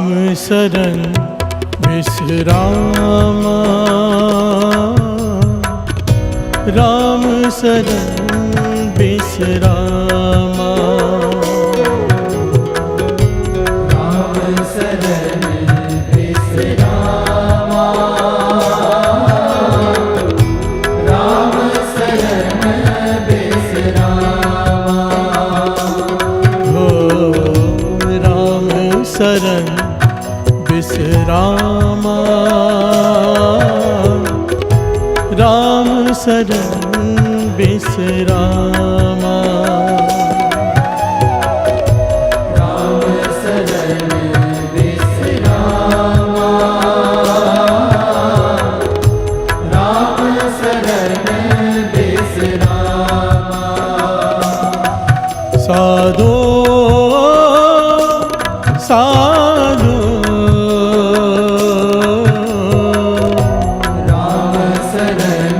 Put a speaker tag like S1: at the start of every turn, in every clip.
S1: शरण विश्रामा, राम शरण विश्रामा,
S2: राम शरण विश्रामा, राम शरण विश्रामा,
S1: हो राम शरण विश्रामा, राम शरण विश्रामा,
S2: राम शरण विश्रामा, राम शरण विश्रामा,
S1: साधो साधो
S2: राम शरण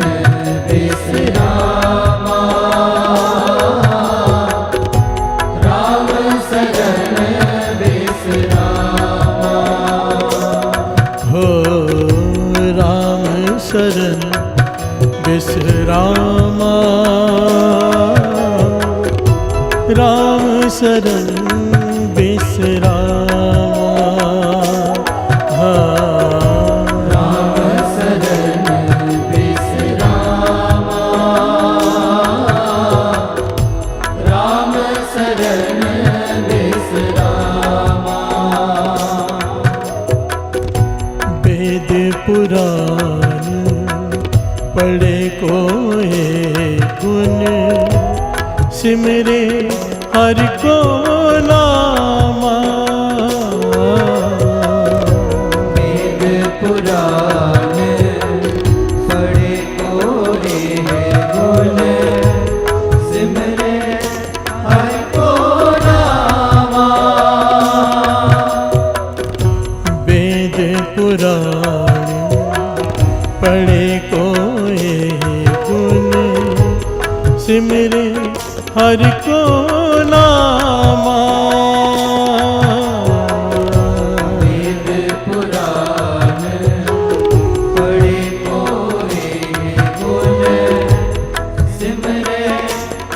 S2: विश्रामा, राम शरण विश्रामा,
S1: हो राम शरण विश्रामा, राम शरण विश्रामा,
S2: राम शरण विश्रामा, राम शरण विश्रामा,
S1: वेद पुराण पढ़े कोई गुण, सिमरे हरि को नामा,
S2: वेद पुराण पढ़े कोरे गुण, सिमरे हरि को नामा,
S1: वेद पुराण पढ़े कोई गुण, सिमरे हरि को नामा,
S2: वेद पुराण पढ़े कोरे गुण, सिमरे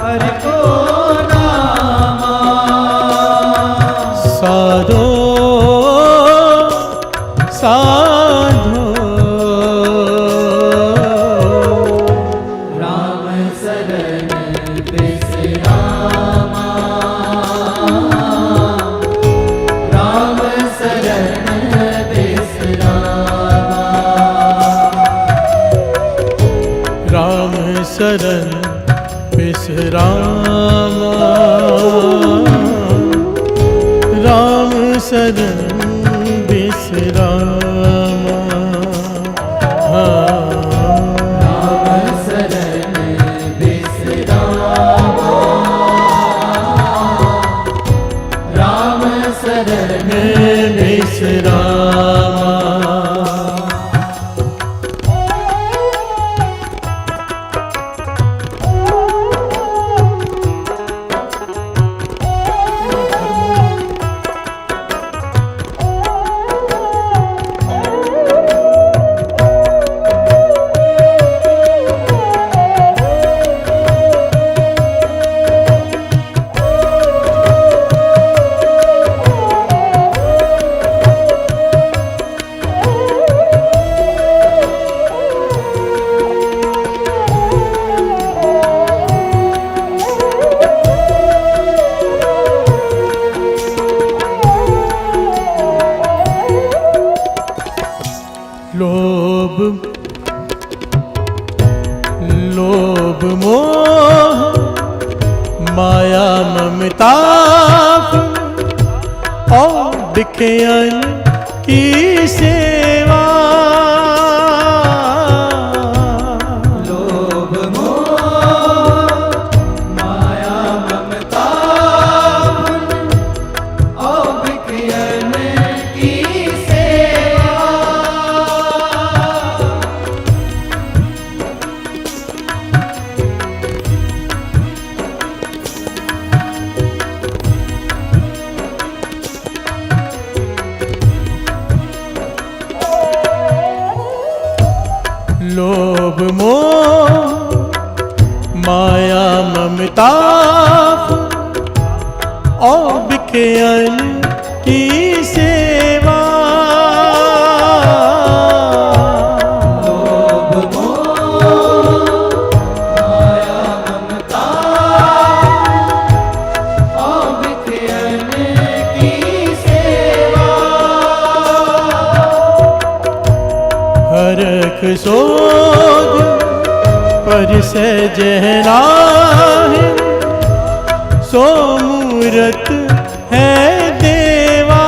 S2: हरि को नामा,
S1: साधो साधो
S2: राम शरण विश्रामा, राम शरण विश्रामा,
S1: राम शरण विश्रामा, राम शरण विश्रामा,
S2: राम शरण विश्रामा, राम शरण
S1: विश्रामा, लोभ लोभ मोह माया ममता और विज्ञान की सेवा,
S2: लोभ मोह माया ममता और विज्ञान की सेवा,
S1: लोभ मोह माया ममता और बिखेयन की सेवा।
S2: लोभ मोह माया ममता और बिखेयन की सेवा।
S1: हरख सोध पर से जहराहे सो मूरत है देवा।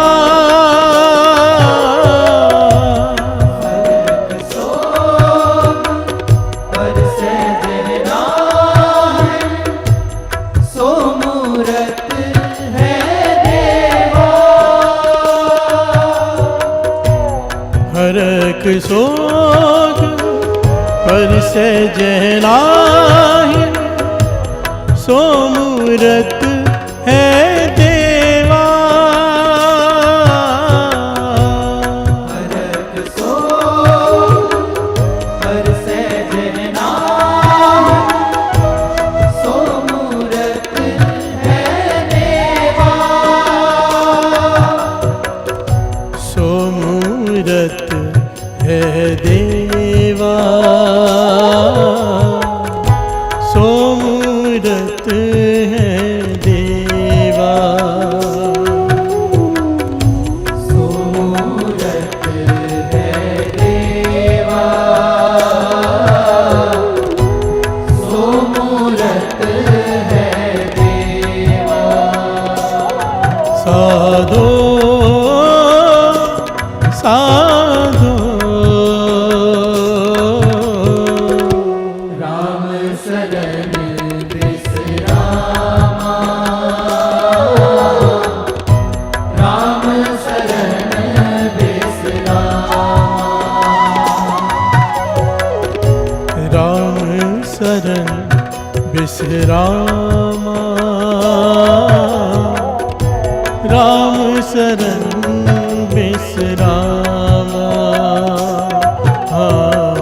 S2: हरख सोध पर से जहराहे सो मूरत है देवा।
S1: हरख सोध पर से जहराहे सो मूरत है देवा।
S2: हरख सोध पर से जहराहे सो मूरत है देवा।
S1: सो मूरत है देवा। सो मूरत है देवा।
S2: सो मूरत है देवा। सो मूरत है देवा।
S1: साधो साधो
S2: राम शरण बिसरामा। राम शरण बिसरामा।
S1: राम शरण बिसरामा। राम शरण बिसरामा। हाँ।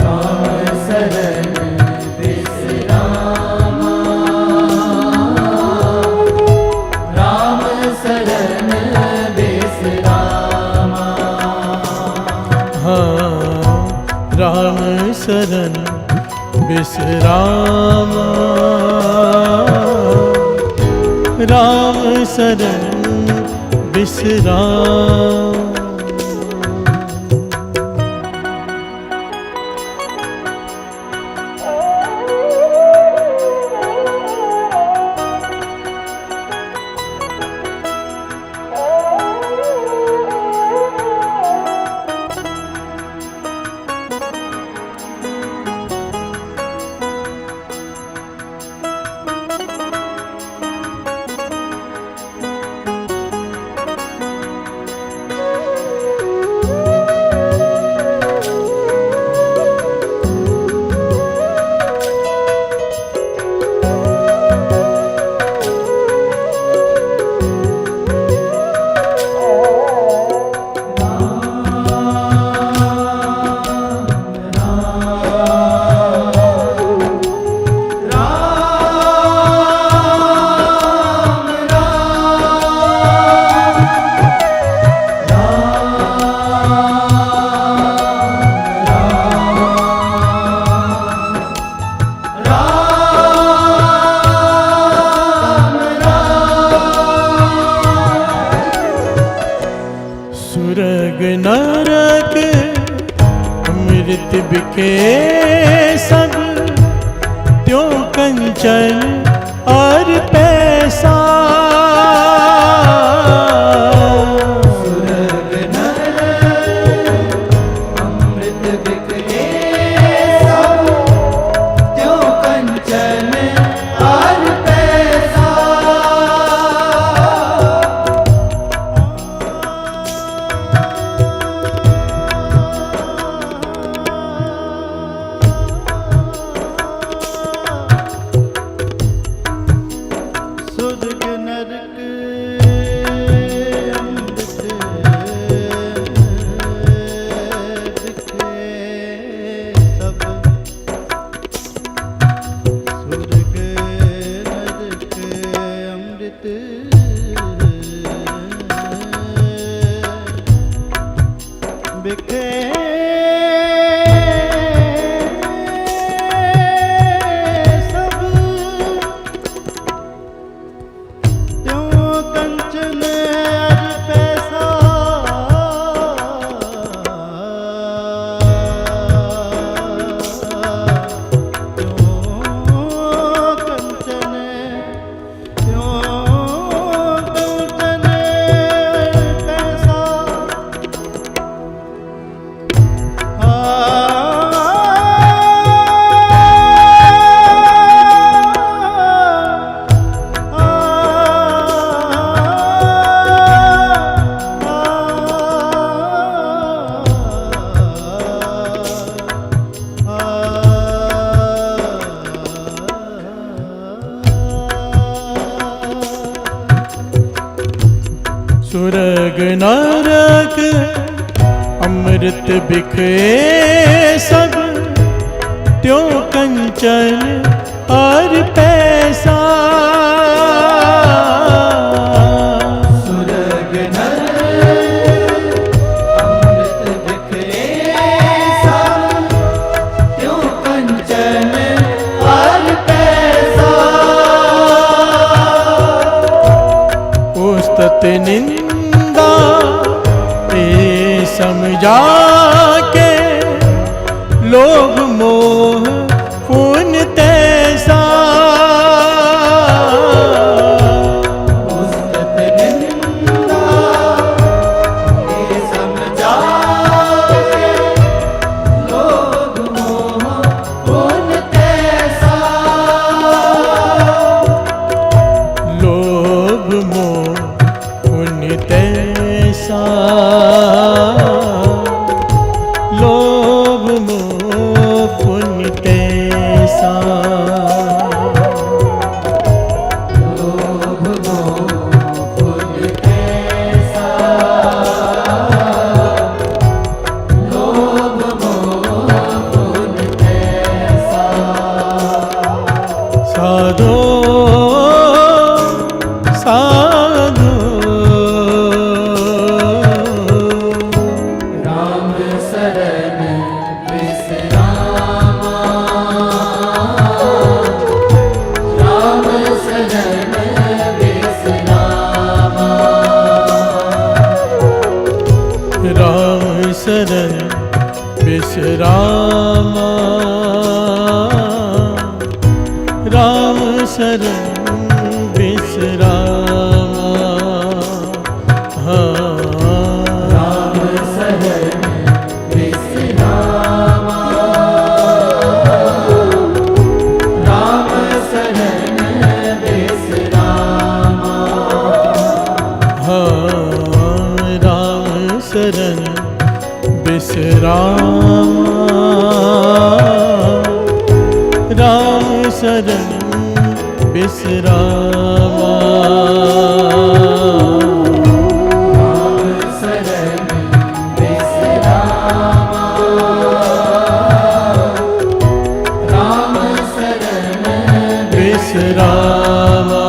S2: राम शरण बिसरामा। राम शरण बिसरामा।
S1: हाँ। राम शरण बिसरामा। राम शरण बिसरामा। सुरग नरक अमृत बिके सब त्यों कंचन और पैसा।
S2: सुरग नरक अमृत बिके सब त्यों कंचन और पैसा।
S3: सुरग नरक अमृत बिके
S1: सुरग नरक अमृत बिखे सब, त्यों कंचन और पैसा।
S2: सुरग नरक अमृत बिखरे सब, त्यों कंचन और पैसा।
S1: उस्तत निंदा ए समझा के, लोभ मोह पुन तैसा।
S2: उस्तत निंदा ये समझा के, लोभ मोह पुन तैसा।
S1: लोभ मोह पुन तैसा। लोभ मोह पुन तैसा।
S2: लोभ मोह पुन तैसा। लोभ मोह पुन तैसा।
S1: साधो साधो
S2: राम शरण विश्रामा। राम शरण विश्रामा।
S1: राम शरण विश्रामा। राम शरण विश्रामा। हाँ।
S2: राम शरण विश्रामा। राम शरण विश्रामा।
S1: हाँ। राम शरण विश्रामा। राम शरण विश्रामा।
S2: राम शरण विश्रामा। राम शरण
S1: विश्रामा।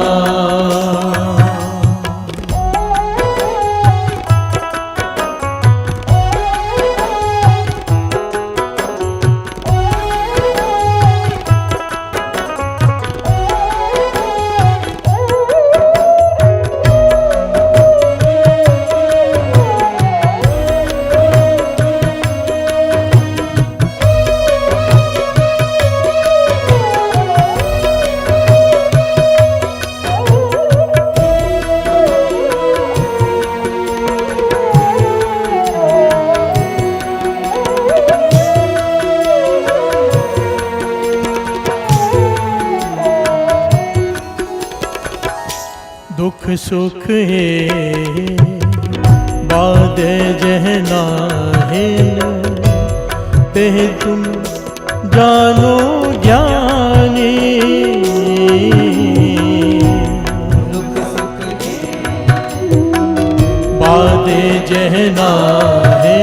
S1: दुख सुख है बादे जहना है, तेह तुम जानो ज्ञानी।
S2: दुख सुख
S1: बादे जहना है,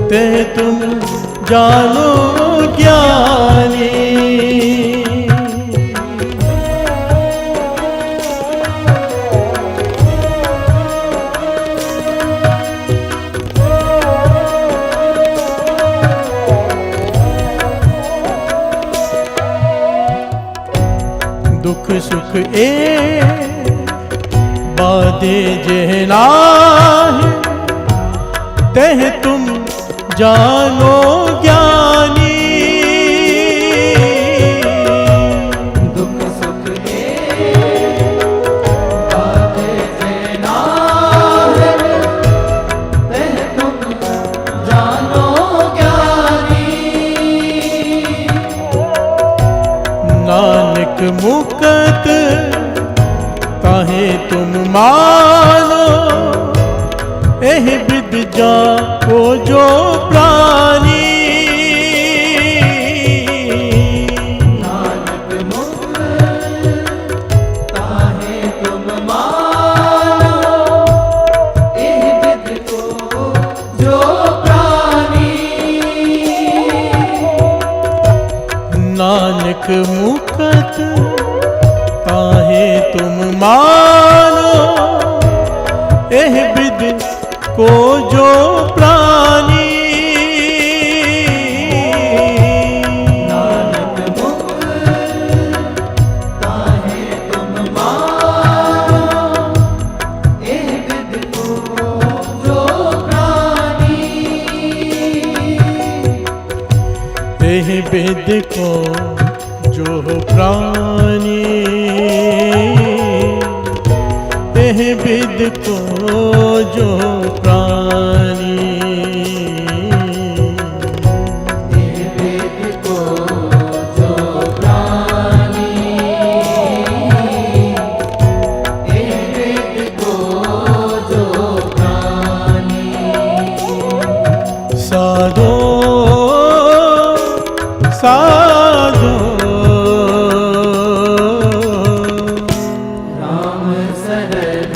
S1: तेह तुम जानो ज्ञानी। दुख सुख ए बादे जहना है, तेह तुम जानो ज्ञानी।
S2: दुख सुख बादे जहना है, तेह तुम जानो ज्ञानी।
S1: नानक मुकत काहे तुम मानो, एह विद जाको जो प्राणी।
S2: नानक मुक्त काहे तुम मानो,
S1: नानक मुकत ताहे तुम मानो, एह बिद को जो प्राणी।
S2: नानक मुकुत ताहे तुम मानो, एह विद को जो प्राणी।
S1: एह बिद को जो प्राणी, एह बिद को जो प्राणी।
S2: एह विद को जो प्राणी, एह विद को जो प्राणी।
S1: साधो साधो
S2: राम शरण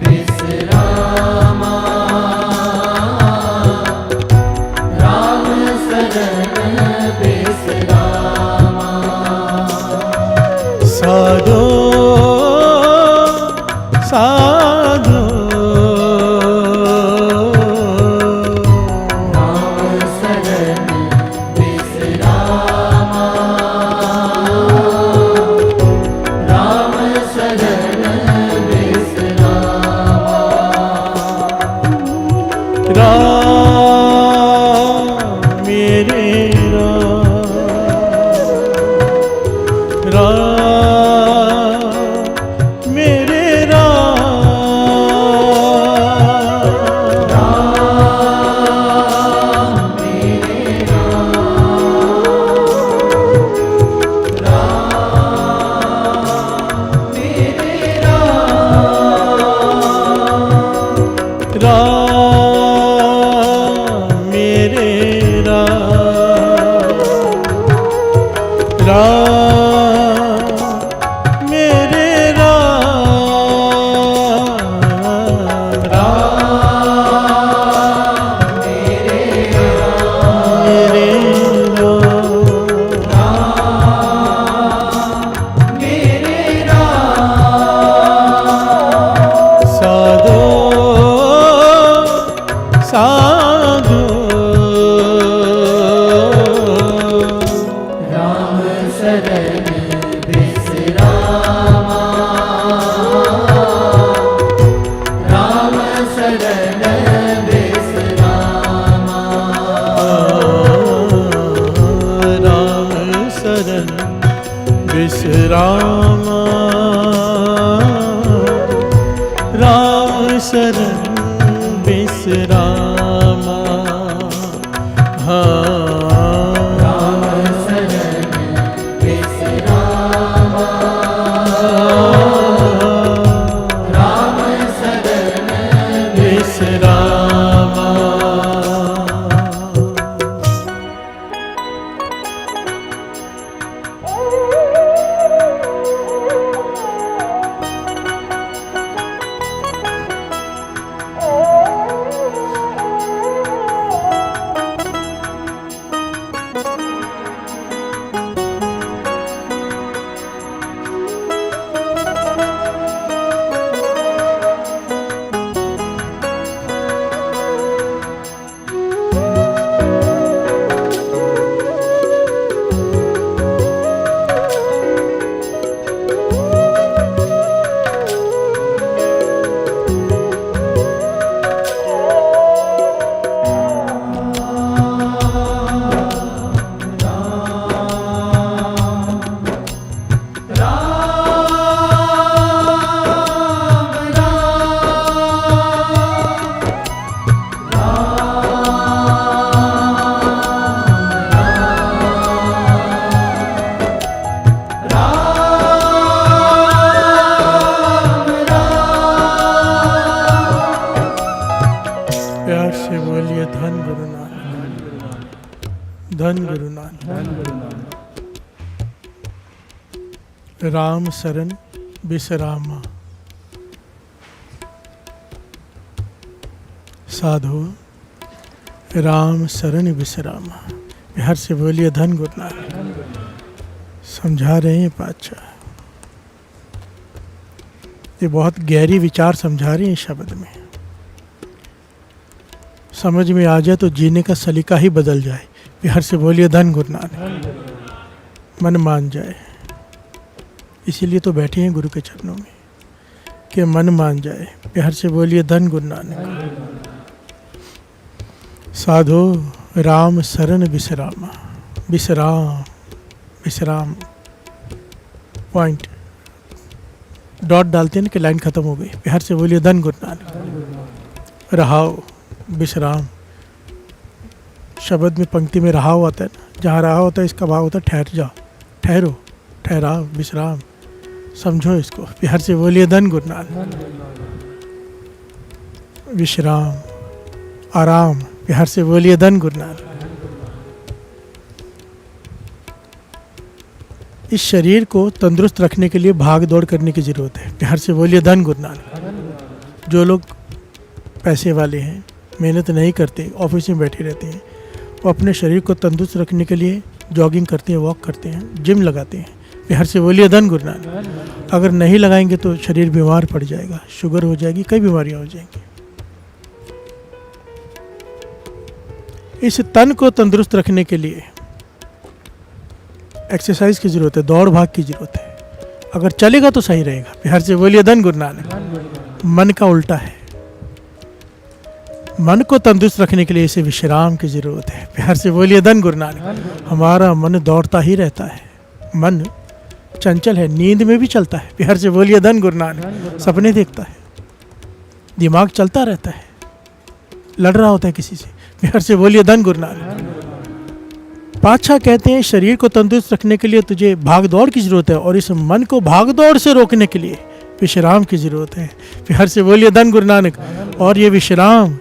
S2: विश्रामा, राम शरण विश्रामा।
S1: साधो साधो
S2: राम शरण विश्रामा, राम शरण विश्रामा।
S1: राम मेरे राम मेरे राम मेरे राम मेरे साधो साधो
S2: राम शरण विश्रामा, राम शरण विश्रामा।
S1: राम शरण विश्रामा, राम शरण विश्रामा।
S2: राम शरण विश्रामा, राम शरण
S1: विश्रामा। धन गुरु नानक। राम शरण विश्रामा। साधो राम शरण विश्रामा। हर से बोलिए धन गुरु नानक। समझा रहे हैं पातशाह, ये बहुत गहरी विचार समझा रहे हैं शब्द में। समझ में आ जाए तो जीने का सलीका ही बदल जाए। बिहार से बोलिए धन गुरु नानक। मन मान जाए, इसीलिए तो बैठे हैं गुरु के चरणों में कि मन मान जाए। बिहार से बोलिए धन गुरु नानक। साधो राम शरण विश्रामा, विश्राम विश्राम, पॉइंट डॉट डालते हैं ना कि लाइन खत्म हो गई। बिहार से बोलिए धन गुरु नानक। रहाओ विश्राम, शब्द में पंक्ति में रहाओ आता है ना, जहाँ रहा होता है इसका भाव होता है ठहर जाओ, ठहरो, ठहराओ, विश्राम, समझो इसको। बिहार से बोलिए धन गुरु नानक। विश्राम आराम, बिहार से बोलिए धन गुरु नानक। इस शरीर को तंदुरुस्त रखने के लिए भाग दौड़ करने की ज़रूरत है। बिहार से बोलिए धन गुरु नानक। जो लोग पैसे वाले हैं, मेहनत नहीं करते, ऑफिस में बैठे रहते हैं, वो अपने शरीर को तंदुरुस्त रखने के लिए जॉगिंग करते हैं, वॉक करते हैं, जिम लगाते हैं। बिहार से बोलिए धन गुरु नानक। अगर नहीं लगाएंगे तो शरीर बीमार पड़ जाएगा, शुगर हो जाएगी, कई बीमारियां हो जाएंगी। इस तन को तंदुरुस्त रखने के लिए एक्सरसाइज की ज़रूरत है, दौड़ भाग की ज़रूरत है। अगर चलेगा तो सही रहेगा। बिहार से बोलिए धन गुरु नानक। मन का उल्टा है, मन को तंदुरुस्त रखने के लिए इसे विश्राम की ज़रूरत है। बिहार से बोलिए धन गुरु नानक। हमारा मन दौड़ता ही रहता है, मन चंचल है, नींद में भी चलता है। बिहार से बोलिए धन गुरु नानक। सपने देखता है, दिमाग चलता रहता है, लड़ रहा होता है किसी से। बिहार से बोलिए धन गुरु नानक। पातशाह कहते हैं शरीर को तंदुरुस्त रखने के लिए तुझे भाग दौड़ की ज़रूरत है, और इस मन को भाग दौड़ से रोकने के लिए विश्राम की ज़रूरत है। बिहार से बोलिए धन गुरु नानक। और ये विश्राम,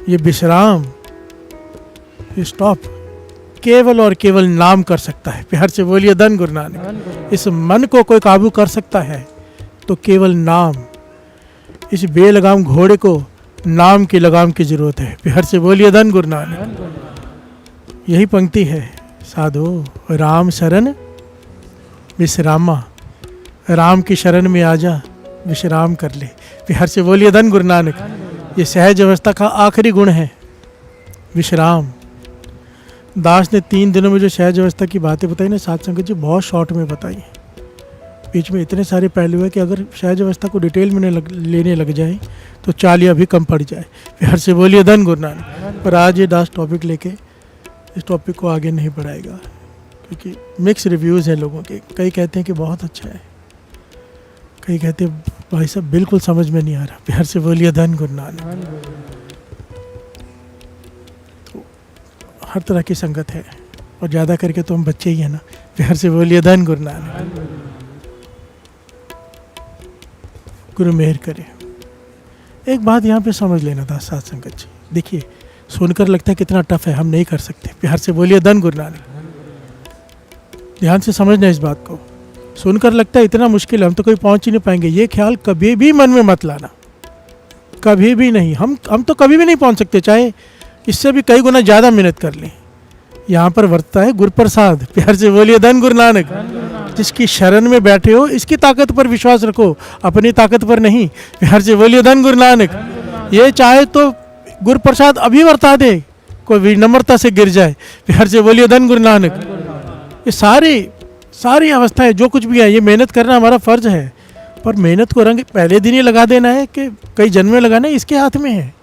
S1: ये विश्राम, ये स्टॉप केवल और केवल नाम कर सकता है। बिहार से बोलिए धन गुरु नानक। इस मन को कोई काबू कर सकता है तो केवल नाम। इस बेलगाम घोड़े को नाम की लगाम की ज़रूरत है। बिहार से बोलिए धन गुरु नानक। यही पंक्ति है, साधो राम शरण विश्रामा। राम की शरण में आ जा, विश्राम कर ले। बिहार से बोलिए धन गुरु नानक। ये सहज अवस्था का आखिरी गुण है, विश्राम। दास ने 3 दिनों में जो सहज अवस्था की बातें बताई ना साध संगत जी, बहुत शॉर्ट में बताई। बीच में इतने सारे पहलू है कि अगर सहज अवस्था को डिटेल में लेने लग जाए तो चालियाँ भी कम पड़ जाए। बिहार से बोलिए धन गुरु नानक। पर आज ये दास टॉपिक लेके इस टॉपिक को आगे नहीं बढ़ाएगा, क्योंकि मिक्स रिव्यूज़ हैं लोगों के। कई कहते हैं कि बहुत अच्छा है, कई कहते हैं भाई साहब बिल्कुल समझ में नहीं आ रहा। बिहार से बोलिए धन गुरु नानक। तो हर तरह की संगत है, और ज़्यादा करके तो हम बच्चे ही हैं ना। बिहार से बोलिए धन गुरु नानक। गुरु मेहर करे। एक बात यहाँ पे समझ लेना था साथ संगत जी, देखिए सुनकर लगता है कितना टफ है, हम नहीं कर सकते। बिहार से बोलिए धन गुरु नानक। ध्यान से समझना इस बात को। सुनकर लगता है इतना मुश्किल है, हम तो कोई पहुंच ही नहीं पाएंगे, ये ख्याल कभी भी मन में मत लाना, कभी भी नहीं। हम तो कभी भी नहीं पहुंच सकते, चाहे इससे भी कई गुना ज़्यादा मेहनत कर लें। यहाँ पर वर्तता है गुरु प्रसाद। बिहार से बोलिए धन गुरु नानक। जिसकी शरण में बैठे हो इसकी ताकत पर विश्वास रखो, अपनी ताकत पर नहीं। बिहार से बोलिए धन गुरु नानक। ये चाहे तो गुरु प्रसाद अभी वर्ता दे, कोई विनम्रता से गिर जाए। बिहार से बोलिए धन गुरु नानक। ये सारी अवस्थाएं जो कुछ भी है, ये मेहनत करना हमारा फर्ज है, पर मेहनत को रंग पहले दिन ही लगा देना है कि कई जन्म में लगाना है, इसके हाथ में है।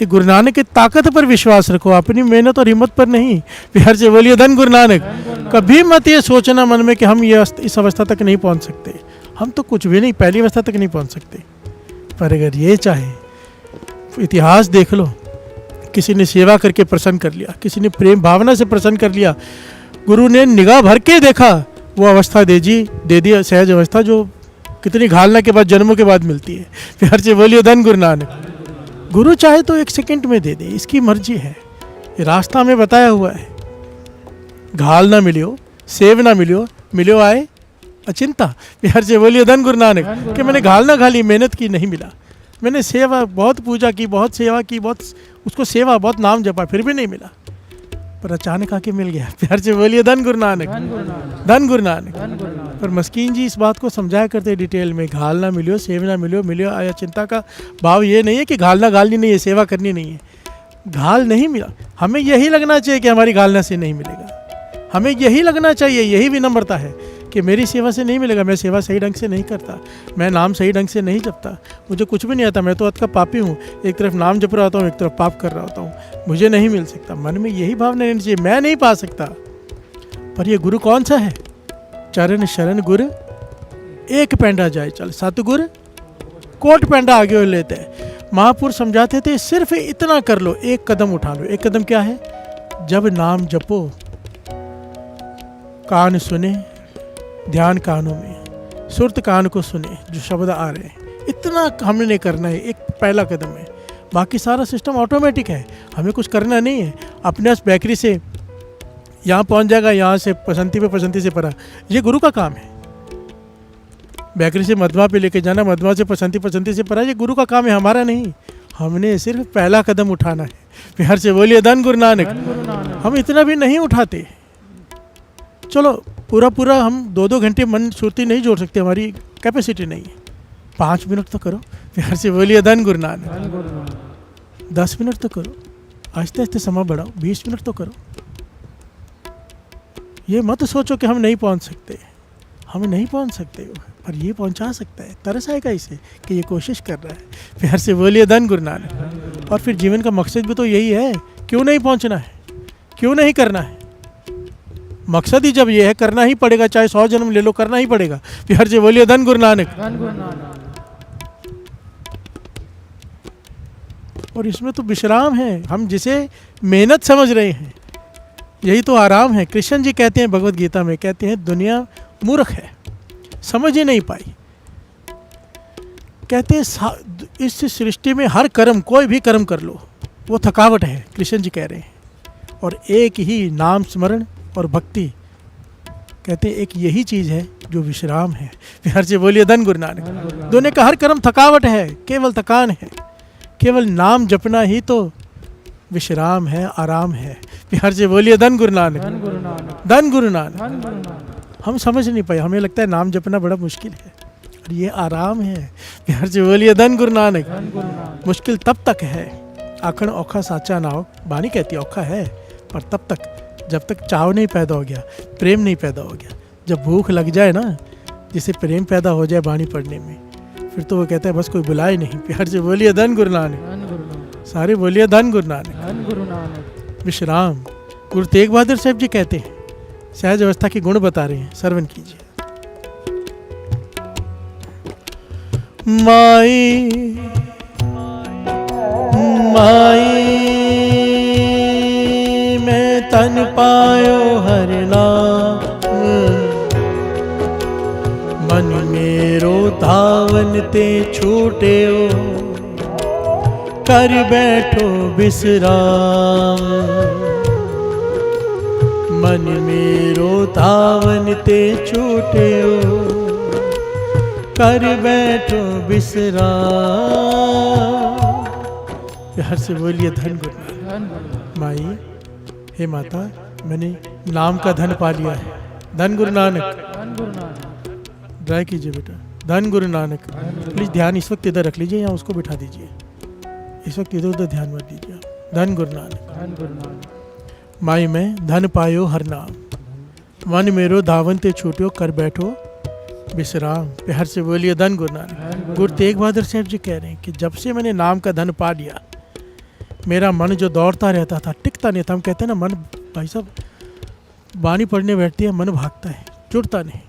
S1: ये गुरु नानक की ताकत पर विश्वास रखो, अपनी मेहनत और हिम्मत पर नहीं। बिहार से बोलिए धन गुरु नानक। कभी मत ये सोचना मन में कि हम ये इस अवस्था तक नहीं पहुंच सकते। हम तो कुछ भी नहीं, पहली अवस्था तक नहीं पहुंच सकते। पर अगर ये चाहे, इतिहास देख लो, किसी ने सेवा करके प्रसन्न कर लिया, किसी ने प्रेम भावना से प्रसन्न कर लिया, गुरु ने निगाह भर के देखा, वो अवस्था दे दी सहज अवस्था, जो कितनी घालना के बाद, जन्मों के बाद मिलती है। बिहार से बोलिए धन गुरु नानक। गुरु चाहे तो 1 सेकंड में दे दे, इसकी मर्जी है। ये रास्ता में बताया हुआ है। घाल ना मिलियो, सेव ना मिलियो आए अचिंता। बिहार से बोलिए धन गुरु नानक। कि मैंने घाल ना घाली, मेहनत की, नहीं मिला। मैंने सेवा, बहुत पूजा की, बहुत सेवा की, बहुत उसको सेवा, बहुत नाम जपा, फिर भी नहीं मिला। पर अचानक आके मिल गया। प्यार से बोलिए धन गुरु नानक, धन गुरु नानक। पर मस्कीन जी इस बात को समझाया करते डिटेल में, घाल ना मिलियो सेव ना मिलियो, मिलियो आया चिंता का भाव ये नहीं है कि घालना घालनी नहीं है, सेवा करनी नहीं है। घाल नहीं मिला, हमें यही लगना चाहिए कि हमारी घालना से नहीं मिलेगा, हमें यही लगना चाहिए, यही विनम्रता है कि मेरी सेवा से नहीं मिलेगा, मैं सेवा सही ढंग से नहीं करता, मैं नाम सही ढंग से नहीं जपता, मुझे कुछ भी नहीं आता, मैं तो अत का पापी हूँ, एक तरफ नाम जप रहा होता हूँ, एक तरफ पाप कर रहा होता हूँ, मुझे नहीं मिल सकता। मन में यही भावना रहनी चाहिए, मैं नहीं पा सकता। पर ये गुरु कौन सा है? चरण शरण गुरु एक पेंडा जाए चल, सतगुरु कोट पेंडा आगे हो लेते हैं। महापुरुष समझाते थे सिर्फ इतना कर लो, एक कदम उठा लो। एक कदम क्या है? जब नाम जपो, कान सुने, ध्यान कानों में, सुरत कान को सुने जो शब्द आ रहे हैं, इतना हमने करना है, एक पहला कदम है। बाकी सारा सिस्टम ऑटोमेटिक है, हमें कुछ करना नहीं है। अपने बेकरी से यहाँ पहुँच जाएगा, यहाँ से पसंती से परा, ये गुरु का काम है। बेकरी से मधवा पे लेके जाना, मधवा से पसंती से परा, ये गुरु का काम है, हमारा नहीं। हमने सिर्फ पहला कदम उठाना है। प्यार से बोलिए धन गुरु नानक। हम इतना भी नहीं उठाते। चलो पूरा हम 2-2 घंटे मन सुरती नहीं जोड़ सकते, हमारी कैपेसिटी नहीं है। 5 मिनट तो करो। प्यार से बोलिए धन गुरु नानक। 10 मिनट तो करो, आहिस्ते आहिस्ते समय बढ़ाओ, 20 मिनट तो करो। ये मत सोचो कि हम नहीं पहुंच सकते, हम नहीं पहुंच सकते, पर ये पहुंचा सकता है। तरस आएगा इसे कि ये कोशिश कर रहा है। प्यार से बोलिए धन गुरु नानक। और फिर जीवन का मकसद भी तो यही है, क्यों नहीं पहुंचना है, क्यों नहीं करना है? मकसद ही जब ये है, करना ही पड़ेगा, चाहे 100 जन्म ले लो, करना ही पड़ेगा। प्यार से बोलिए धन गुरु नानक। और इसमें तो विश्राम है, हम जिसे मेहनत समझ रहे हैं यही तो आराम है। कृष्ण जी कहते हैं भगवत गीता में, कहते हैं दुनिया मूर्ख है, समझ ही नहीं पाई। कहते हैं इस सृष्टि में हर कर्म, कोई भी कर्म कर लो, वो थकावट है, कृष्ण जी कह रहे हैं। और एक ही नाम स्मरण और भक्ति, कहते हैं एक यही चीज़ है जो विश्राम है। प्यार से बोलिए धन गुरु नानक। दुनिया का हर कर्म थकावट है, केवल थकान है, केवल नाम जपना ही तो विश्राम है, आराम है। प्यार से बोलिए धन गुरु नानक, धन गुरु नानक। हम समझ नहीं पाए, हमें लगता है नाम जपना बड़ा मुश्किल है, और ये आराम है। प्यार से बोलिए धन गुरु नानक। मुश्किल तब तक है, आखण औखा साचा नाव, बानी कहती है औखा है, पर तब तक जब तक चाव नहीं पैदा हो गया, प्रेम नहीं पैदा हो गया। जब भूख लग जाए ना, जिसे प्रेम पैदा हो जाए बानी पढ़ने में, फिर तो वो कहता है बस कोई बुलाए नहीं। प्यार से बोलिए धन गुरु नानक। सारे बोलिए धन गुरु नानक। विश्राम। गुरु तेग बहादुर साहब जी कहते हैं, सहज अवस्था के गुण बता रहे हैं, श्रवण कीजिए। माई माई मैं तन पायो हर नाम, मन मेरो धावन ते छूटे कर बैठो विश्राम। मन मेरो धावन ते छूटे कर बैठो विश्राम। प्यार से बोलिए धन गुरु। माई, हे माता, मैंने नाम का धन पा लिया है। धन गुरु नानक। ड्राई कीजिए बेटा। धन गुरु नानक। प्लीज ध्यान इस वक्त इधर रख लीजिए या उसको बिठा दीजिए, इस वक्त इधर उधर ध्यान मत दीजिए। धन गुरु नानक। माई मैं धन पायो हर नाम, मन मेरो धावन ते छूटो कर बैठो विश्राम। प्यार से बोलिए धन गुरु नानक। गुरु तेग बहादुर साहब जी कह रहे हैं कि जब से मैंने नाम का धन पा लिया, मेरा मन जो दौड़ता रहता था, टिकता नहीं था। हम कहते हैं ना, मन भाई साहब बानी पढ़ने बैठती है, मन भागता है, जुड़ता नहीं।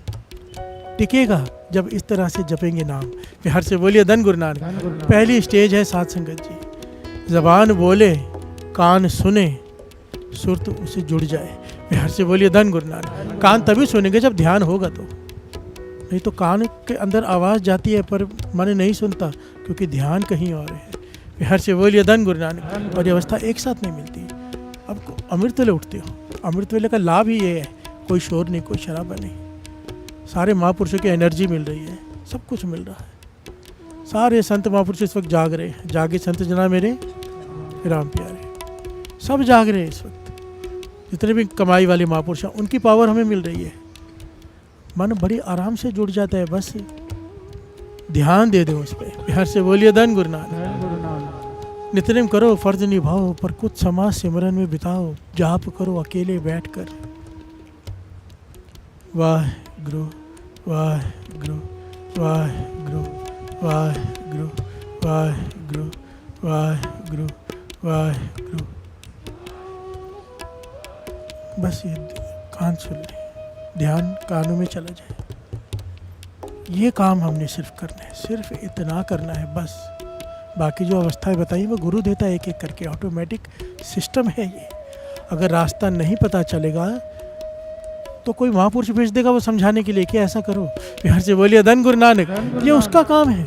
S1: टिकेगा जब इस तरह से जपेंगे नाम। प्यार से बोलिए धन गुरु नानक। पहली स्टेज है साध संगत जी। जबान बोले, कान सुने, सुरत उसे जुड़ जाए। प्यार से बोलिए धन गुरु नानक। कान तभी सुनेंगे जब ध्यान होगा, तो नहीं तो कान के अंदर आवाज़ जाती है पर मन नहीं सुनता, क्योंकि ध्यान कहीं और है। प्यार से बोलिए धन गुरु नानक। और ये अवस्था एक साथ नहीं मिलती। अब अमृत वेले उठते हो, अमृत वेले का लाभ ही ये है, कोई शोर नहीं, कोई शराबा नहीं, सारे महापुरुषों की एनर्जी मिल रही है, सब कुछ मिल रहा है। सारे संत महापुरुष इस वक्त जाग रहे हैं। जागे संत जना मेरे राम प्यारे, सब जाग रहे हैं इस वक्त। जितने भी कमाई वाले महापुरुष हैं उनकी पावर हमें मिल रही है। मन बड़ी आराम से जुड़ जाता है, बस ध्यान दे दो उस पर। बिहार से बोलिए धन गुरु नानक।
S3: धन गुरु नानक।
S1: नित्यनेम करो, फर्ज निभाओ, पर कुछ समय सिमरन में बिताओ, जाप करो अकेले बैठकर। वाह गुरु वाह गुरु वाह गुरु वाह गुरु वाह गुरु वाह गुरु वाह गुरु। बस ये कान सुन ले, ध्यान कानों में चला जाए। ये काम हमने सिर्फ करना है, सिर्फ इतना करना है बस। बाकी जो अवस्थाएं बताई वो गुरु देता है एक एक करके, ऑटोमेटिक सिस्टम है ये। अगर रास्ता नहीं पता चलेगा तो कोई महापुरुष भेज देगा वो समझाने के लिए कि ऐसा करो। बिहार से बोलिए धन गुरु नानक। ये उसका काम है,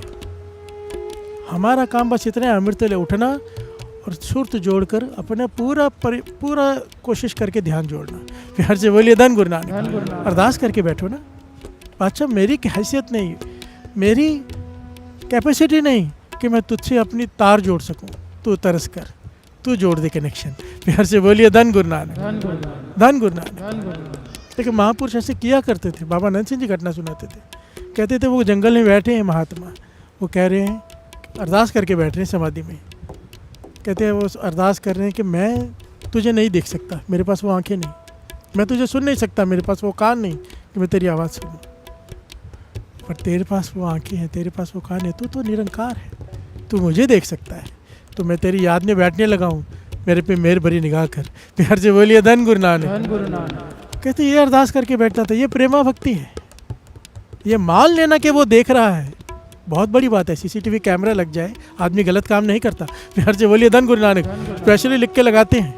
S1: हमारा काम बस इतना है, अमृत ले उठना और सुरत जोड़कर अपना पूरा कोशिश करके ध्यान जोड़ना। बिहार से बोलिए धन गुरु नानक। अरदास करके बैठो ना। अच्छा मेरी हैसियत नहीं, मेरी कैपेसिटी नहीं कि मैं तुझसे अपनी तार जोड़ सकूं, तू तरस कर, तू जोड़ दे कनेक्शन। बिहार से बोलिए धन गुरु नानक। धन गुरु नानक। लेकिन महापुरुष ऐसे किया करते थे। बाबा नंद सिंह जी घटना सुनाते थे, कहते थे वो जंगल में बैठे हैं महात्मा, वो कह रहे हैं अरदास करके बैठ रहे हैं समाधि में। कहते हैं वो अरदास कर रहे हैं कि मैं तुझे नहीं देख सकता, मेरे पास वो आंखें नहीं, मैं तुझे सुन नहीं सकता, मेरे पास वो कान नहीं कि मैं तेरी आवाज़ सुनूं, पर तेरे पास वो आंखें हैं, तेरे पास वो कान है, तू तो निरंकार है, तू मुझे देख सकता है, तो मैं तेरी याद में बैठने लगा हूँ, मेरे पे मेहर भरी निगाह कर। प्यार से बोलिए धन गुरु नानक। कहते ये अरदास करके बैठता था। ये प्रेमा भक्ति है। ये मान लेना कि वो देख रहा है बहुत बड़ी बात है। सीसीटीवी कैमरा लग जाए आदमी गलत काम नहीं करता। प्यार से बोलिए धन गुरु नानक। स्पेशली लिख के लगाते हैं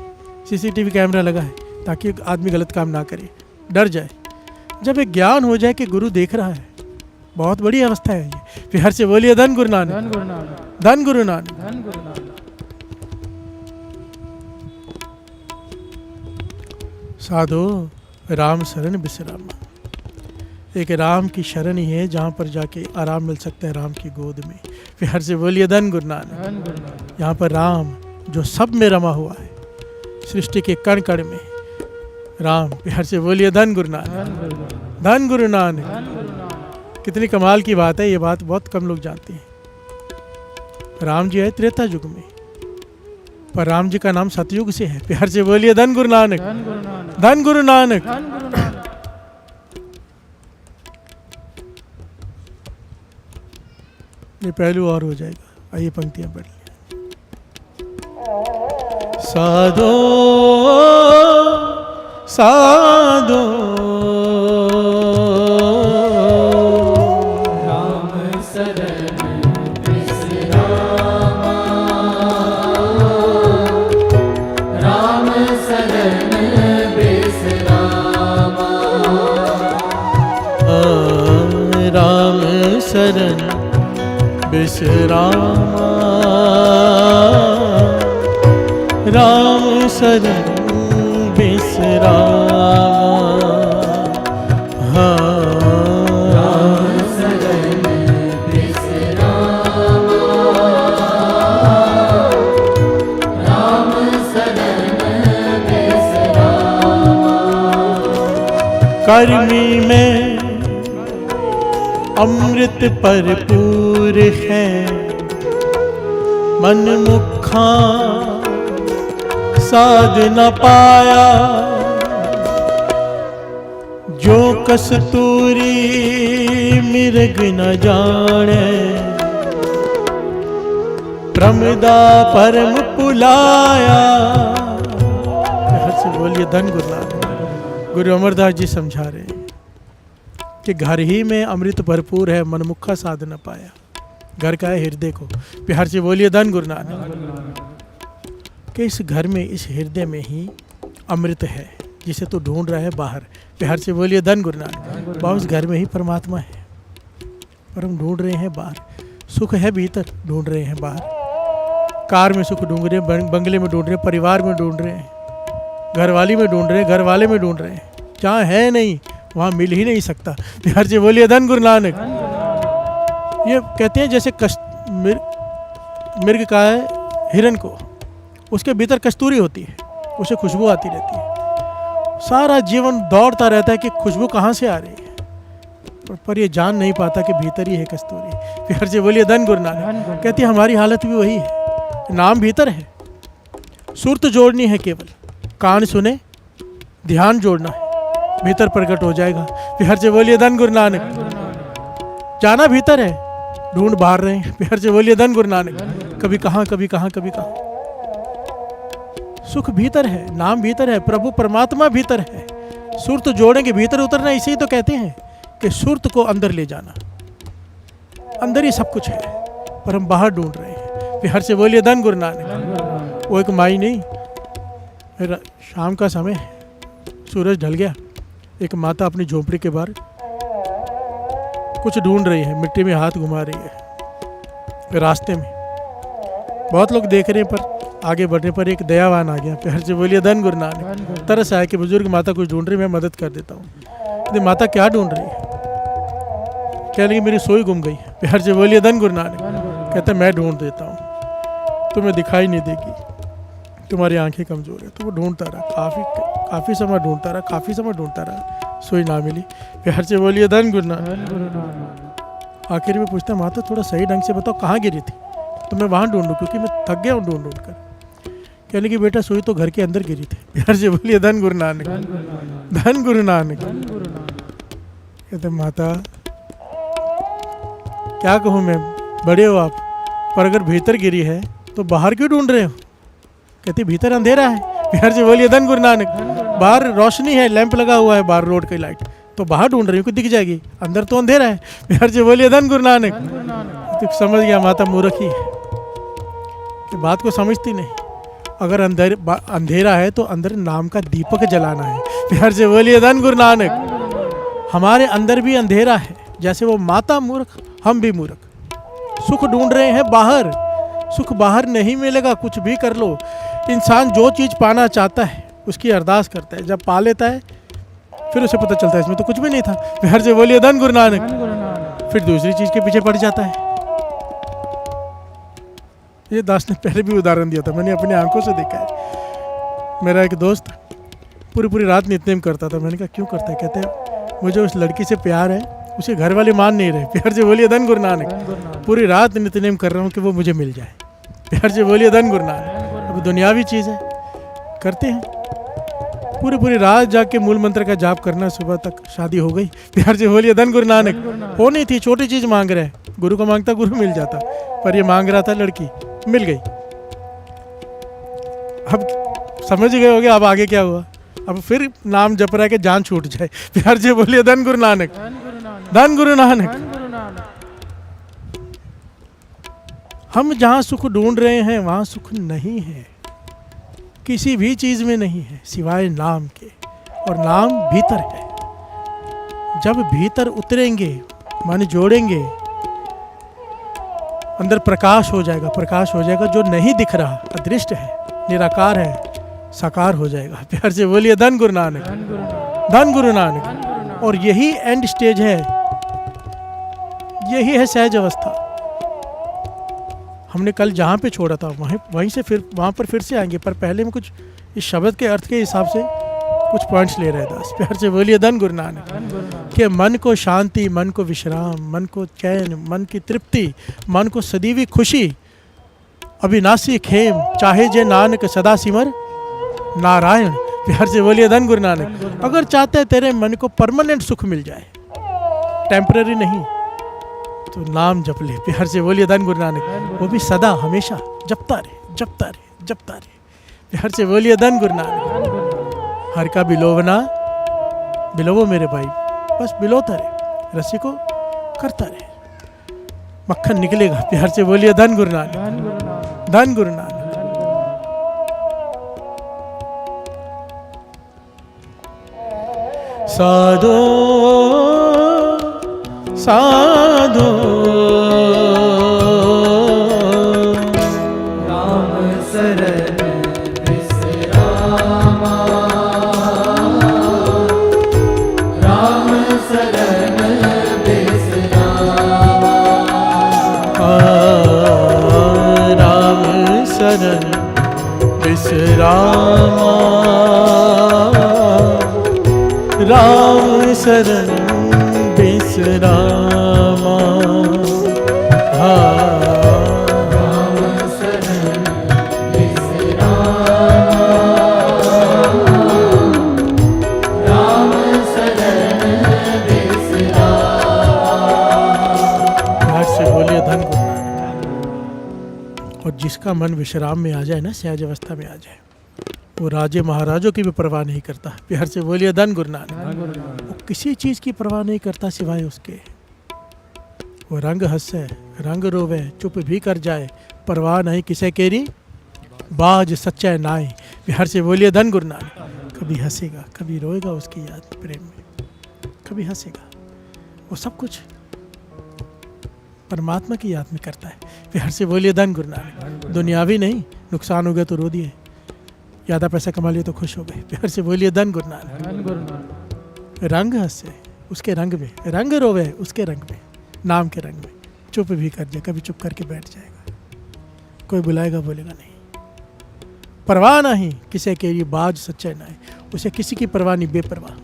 S1: सीसीटीवी कैमरा लगा है ताकि आदमी गलत काम ना करे, डर जाए। जब एक ज्ञान हो जाए कि गुरु देख रहा है, बहुत बड़ी अवस्था है ये। प्यार से बोलिए धन गुरु नानक। धन गुरु नानक। साधो राम शरण विश्रामा। एक राम की शरण ही है जहाँ पर जाके आराम मिल सकता है राम की गोद में। प्यार से बोलिए धन गुरु नानक। यहाँ पर राम जो सब में रमा हुआ है, सृष्टि के कण कण में राम। प्यार से बोलिए धन गुरु नानक। धन गुरु नानक। कितनी कमाल की बात है, ये बात बहुत कम लोग जानते हैं। राम जी है त्रेता युग में, पर राम जी का नाम सतयुग से है। प्यार से बोलिए धन गुरु नानक। धन गुरु नानक। ये पहलू और हो जाएगा। आइए पंक्तियां पढ़ लें। साधो साधो
S2: राम शरण विश्रामा। राम शरण विश्रामा।
S3: राम शरण विश्रामा। राम शरण विश्रामा।
S2: राम शरण विश्रामा। राम शरण विश्रामा।
S3: कर्मी में अमृत भरपूर है, मन मुखा साध न पाया। जो कस्तूरी मृग न जाने, प्रमदा परम पुलाया।
S1: से बोलिए धन गुरु नानक। गुरु अमरदास जी समझा रहे हैं कि घर ही में अमृत भरपूर है, मनमुखा साध न पाया। घर का है हृदय को। प्यार से बोलिए धन गुरु नानक। कि इस घर में, इस हृदय में ही अमृत है जिसे तो ढूंढ रहा है बाहर। प्यार से बोलिए धन गुरु नानक। बाबा उस घर में ही परमात्मा है, पर हम ढूंढ रहे हैं बाहर। सुख है भीतर, ढूंढ रहे हैं बाहर। कार में सुख ढूंढ रहे हैं, बंगले में ढूंढ रहे हैं, परिवार में ढूंढ रहे हैं, घरवाली में ढूंढ रहे हैं, घर वाले में ढूंढ रहे हैं। जहाँ है नहीं वहाँ मिल ही नहीं सकता। प्यार से बोलिए धन गुरु नानक। ये कहते हैं जैसे मृग का है हिरण को, उसके भीतर कस्तूरी होती है, उसे खुशबू आती रहती है। सारा जीवन दौड़ता रहता है कि खुशबू कहाँ से आ रही है, पर ये जान नहीं पाता कि भीतर ही है कस्तूरी। प्यार से बोलिए धन गुरु नानक। कहती है हमारी हालत भी वही है, नाम भीतर है, सुरत जोड़नी है, केवल कान सुने, ध्यान जोड़ना है, भीतर प्रकट हो जाएगा। प्यार से बोलिए धन गुरु नानक। जाना भीतर है, ढूंढ बाहर रहे हैं। प्यार से बोलिए धन गुरु नानक। कभी कहाँ कभी कहाँ कभी कहाँ। सुख भीतर है, नाम भीतर है, प्रभु परमात्मा भीतर है। सुरत जोड़ेंगे, भीतर उतरना, इसे ही तो कहते हैं कि सुरत को अंदर ले जाना। अंदर ही सब कुछ है, पर हम बाहर ढूंढ रहे हैं। प्यार से बोलिए धन गुरु नानक। वो एक माई नहीं, शाम का समय है, सूरज ढल गया, एक माता अपनी झोपड़ी के बाहर कुछ ढूंढ रही है, मिट्टी में हाथ घुमा रही है। रास्ते में बहुत लोग देख रहे हैं, पर आगे बढ़ने पर एक दयावान आ गया। प्यार से बोलिए धन गुरु नानक। तरस आया कि बुजुर्ग माता कुछ ढूंढ रही, मैं मदद कर देता हूँ। माता क्या ढूंढ रही है? कह लगी मेरी सोई गुम गई। प्यार से बोलिए धन गुरु नानक। कहते मैं ढूंढ देता हूँ, तुम्हें दिखाई नहीं देगी, तुम्हारी आंखें कमजोर है। तो वो ढूंढता रहा, काफ़ी समय ढूंढता रहा, काफ़ी समय ढूंढता रहा, सोई ना मिली। प्यार से बोलिए धन गुरु नानक। आखिर में पूछता माता थोड़ा सही ढंग से बताओ कहाँ गिरी थी, तो मैं वहाँ ढूंढूँ, क्योंकि मैं थक गया हूँ ढूंढ ढूंढ कर। कहने की बेटा सोई तो घर के अंदर गिरी थी। प्यार से बोलिए धन गुरु नानक। धन गुरु नानक। कहते माता क्या कहूँ मैं, बड़े हो आप, पर अगर भीतर गिरी है तो बाहर क्यों ढूंढ रहे हो? कहती भीतर अंधेरा है। प्यार से बोलिए धन गुरु नानक। बाहर रोशनी है, लैंप लगा हुआ है बाहर, रोड की लाइट, तो बाहर ढूंढ रही हूँ कि दिख जाएगी, अंदर तो अंधेरा है। प्यार से बोलिए धन गुरु नानक। तो समझ गया माता मूर्ख ही है, कि बात को समझती नहीं। अगर अंधेरा है तो अंदर नाम का दीपक जलाना है। प्यार से बोलिए धन गुरु नानक। हमारे अंदर भी अंधेरा है, जैसे वो माता मूर्ख, हम भी मूर्ख। सुख ढूंढ रहे हैं बाहर, सुख बाहर नहीं मिलेगा, कुछ भी कर लो। इंसान जो चीज़ पाना चाहता है उसकी अरदास करता है, जब पा लेता है फिर उसे पता चलता है इसमें तो कुछ भी नहीं था। प्यार से बोलिए धन गुरु नानक। फिर दूसरी चीज़ के पीछे पड़ जाता है। ये दास ने पहले भी उदाहरण दिया था, मैंने अपनी आंखों से देखा है। मेरा एक दोस्त पूरी रात नित्यनेम करता था। मैंने कहा क्यों करता है? कहते हैं मुझे उस लड़की से प्यार है, उसे घर वाले मान नहीं रहे। प्यार से बोलिए धन गुरु नानक। पूरी रात नित्यनेम कर रहा हूँ कि वो मुझे मिल जाए। प्यार से बोलिए धन गुरु नानक। अब दुनियावी चीज़ है, करते हैं पूरी रात जाके मूल मंत्र का जाप करना, सुबह तक शादी हो गई। प्यार से बोलिए धन गुरु नानक। हो नहीं थी, छोटी चीज़ मांग रहे हैं, गुरु को मांगता गुरु मिल जाता, पर ये मांग रहा था लड़की, मिल गई। अब समझ गए होगे अब आगे क्या हुआ। अब फिर नाम जप रहा है कि जान छूट जाए। प्यार से बोलिए धन गुरु नानक। धन गुरु नानक। हम जहाँ सुख ढूंढ रहे हैं वहाँ सुख नहीं है, किसी भी चीज़ में नहीं है सिवाय नाम के, और नाम भीतर है। जब भीतर उतरेंगे, मन जोड़ेंगे, अंदर प्रकाश हो जाएगा, प्रकाश हो जाएगा। जो नहीं दिख रहा, अदृष्ट है, निराकार है, साकार हो जाएगा। प्यार से बोलिए धन गुरु नानक। धन गुरु नानक। और यही एंड स्टेज है, यही है सहज अवस्था। हमने कल जहाँ पे छोड़ा था वहीं से फिर वहाँ पर फिर से आएंगे, पर पहले में कुछ इस शब्द के अर्थ के हिसाब से कुछ पॉइंट्स ले रहे दास। प्यार से बोलिए धन गुरु नानक। कि मन को शांति, मन को विश्राम, मन को चैन, मन की तृप्ति, मन को सदीवी खुशी, अविनाशी खेम, चाहे जे नानक सदा सिमर नारायण। प्यार से बोलिए धन गुरु नानक। अगर चाहते हैं तेरे मन को परमानेंट सुख मिल जाए, टेम्पररी नहीं, तो नाम जप ले। प्यार से बोलिए धन गुरु नानक। वो भी सदा हमेशा जपता रहे, जपता रहे, जपता रहे। प्यार से बोलिए धन गुरु नानक। हर का बिलोवना बिलोवो मेरे भाई, बस बिलोता रहे, रस्सी को करता रहे, मक्खन निकलेगा। प्यार से बोलिए धन गुरु नानक। धन गुरु नानक।
S3: साधो साधो
S2: राम शरण विश्रामा, राम शरण विश्रामा,
S3: राम शरण विश्रामा, राम शरण बिसरामा। हाँ
S1: और जिसका मन विश्राम में आ जाए ना, सहज अवस्था में आ जाए, वो राजे महाराजों की भी परवाह नहीं करता। प्यार से बोलिए धन गुरु नानक। वो किसी चीज़ की परवाह नहीं करता सिवाय उसके। वो रंग हंसे रंग रोवे चुप भी कर जाए, परवाह नहीं किसे केरी बाज सच्चा नाई। प्यार से बोलिए धन गुरु नानक। कभी हंसेगा कभी रोएगा उसकी याद प्रेम में, कभी हंसेगा। वो सब कुछ परमात्मा की याद में करता है। प्यार से बोलिए धन गुरु नानक। दुनियावी नहीं, नुकसान हो गया तो रो दिए, ज़्यादा पैसा कमा लिया तो खुश हो गए। प्यार से बोलिए धन गुरु नानक। रंग हंसे उसके रंग में, रंग रोवे उसके रंग में, नाम के रंग में। चुप भी कर जाए, कभी चुप करके बैठ जाएगा, कोई बुलाएगा बोलेगा नहीं। परवाह नहीं किसे के बाज सच्चा नहीं, उसे किसी की परवाह नहीं, बेपरवाह।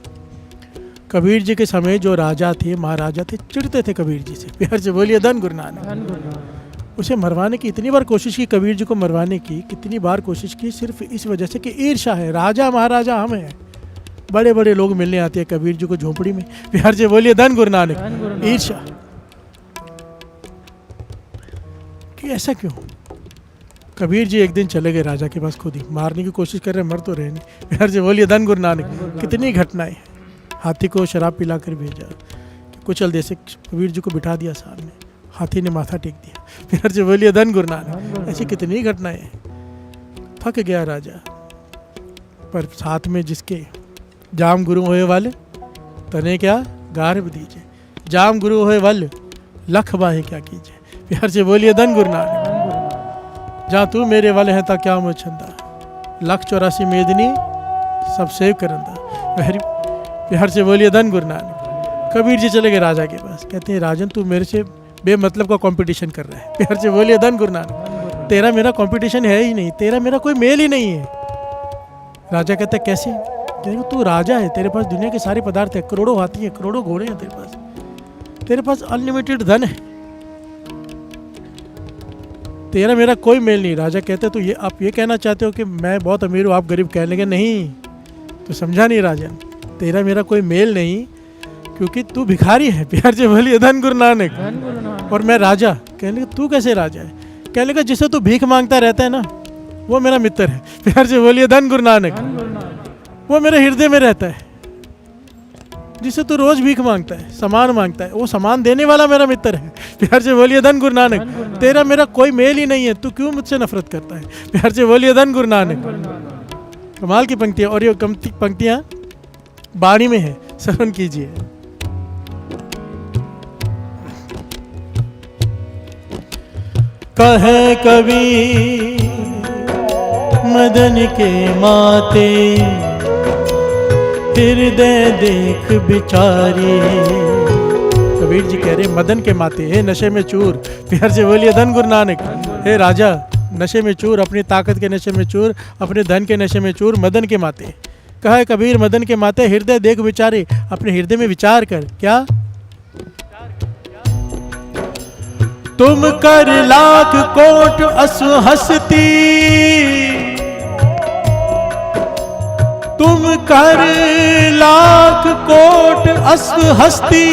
S1: कबीर जी के समय जो राजा थे महाराजा थे चिढ़ते थे कबीर जी से। प्यार से बोलिए धन गुरु नानक। उसे मरवाने की इतनी बार कोशिश की, कबीर जी को मरवाने की कितनी बार कोशिश की, सिर्फ इस वजह से कि ईर्ष्या है। राजा महाराजा हम हैं, बड़े बड़े लोग मिलने आते हैं कबीर जी को झोंपड़ी में। प्यार से बोलिए धन गुरु नानक। ईर्ष्या कि ऐसा क्यों। कबीर जी एक दिन चले गए राजा के पास, खुद ही मारने की कोशिश कर रहे, मर तो रहे नहीं। प्यार से बोलिए धन गुरु नानक। कितनी घटनाएं हैं। हाथी को शराब पिला कर भेजा, कुचल दे से कबीर जी को बिठा दिया सामने, हाथी ने माथा टेक दिया। प्यार से बोलिए धन गुरु नानक। ऐसी कितनी घटनाएं हैं। थक गया राजा, पर साथ में जिसके जाम गुरु होए वाले तने क्या गारब दीजिए, जाम गुरु होए वाले लख बाहे क्या कीजिए। प्यार से बोलिए धन गुरु नानक। जहाँ तू मेरे वाले है ता क्या मुझ छंदा, लख 84 मेदनी सब सेव करंदा। प्यार से बोलिए धन गुरु नानक। कबीर जी चले गए राजा के पास, कहते हैं राजन तू मेरे से बेमतलब का कंपटीशन कर रहा है। प्यार से बोलिए धन गुरु नानक। तेरा मेरा कंपटीशन है ही नहीं, तेरा मेरा कोई मेल ही नहीं है। राजा कहता है कैसे। कहते तू राजा है, तेरे पास दुनिया के सारे पदार्थ है, करोड़ों हाथी है, करोड़ों घोड़े हैं तेरे पास अनलिमिटेड धन है, तेरा मेरा कोई मेल नहीं। राजा कहते तो ये आप ये कहना चाहते हो कि मैं बहुत अमीर हूँ, आप गरीब। कहने लगे नहीं, तो समझा नहीं राजन, तेरा मेरा कोई मेल नहीं, क्योंकि तू भिखारी है। प्यार से बोलिए धन गुरु नानक। और मैं राजा। कहने लगे तू कैसे राजा है। कहने लगा जिसे तू भीख मांगता रहता है ना, वो मेरा मित्र है। प्यार से बोलिए धन गुरु नानक। वो मेरे हृदय में रहता है। जिसे तू रोज भीख मांगता है, सामान मांगता है, वो सामान देने वाला मेरा मित्र है। प्यार से बोलिए धन गुरु नानक। तेरा मेरा कोई मेल ही नहीं है, तू क्यों मुझसे नफरत करता है। प्यार से बोलिए धन गुरु नानक। कमाल की पंक्तियां, और ये पंक्तियां बाणी में है, श्रवण कीजिए।
S3: कहे कवि मदन के माते, हृदय देख बिचारी।
S1: कबीर जी कह रहे मदन के माते, हे नशे में चूर। प्यार से बोलिए धन गुरु नानक। हे राजा नशे में चूर, अपनी ताकत के नशे में चूर, अपने धन के नशे में चूर, मदन के माते। कहा है कबीर मदन के माते, हृदय देख विचारे। अपने हृदय में विचार कर। क्या
S3: तुम कर लाख कोट असु हस्ती, तुम कर लाख कोट असु हस्ती।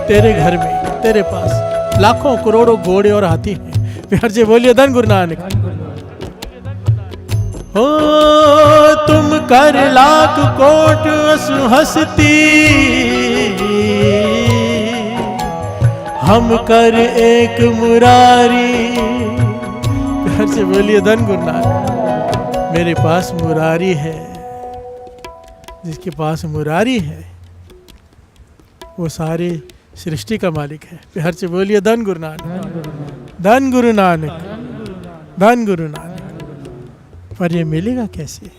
S1: तेरे घर में तेरे पास लाखों करोड़ों घोड़े और हाथी हैं। प्यार से बोलिए धन गुरु नानक।
S3: हो तुम कर लाख कोट असु हस्ती, हम कर एक मुरारी।
S1: प्यार से बोलिए धन गुरु नानक। मेरे पास मुरारी है, जिसके पास मुरारी है वो सारे सृष्टि का मालिक है। प्यार से बोलिए धन गुरु नानक। धन गुरु नानक, धन गुरु नानक। पर ये मिलेगा कैसे।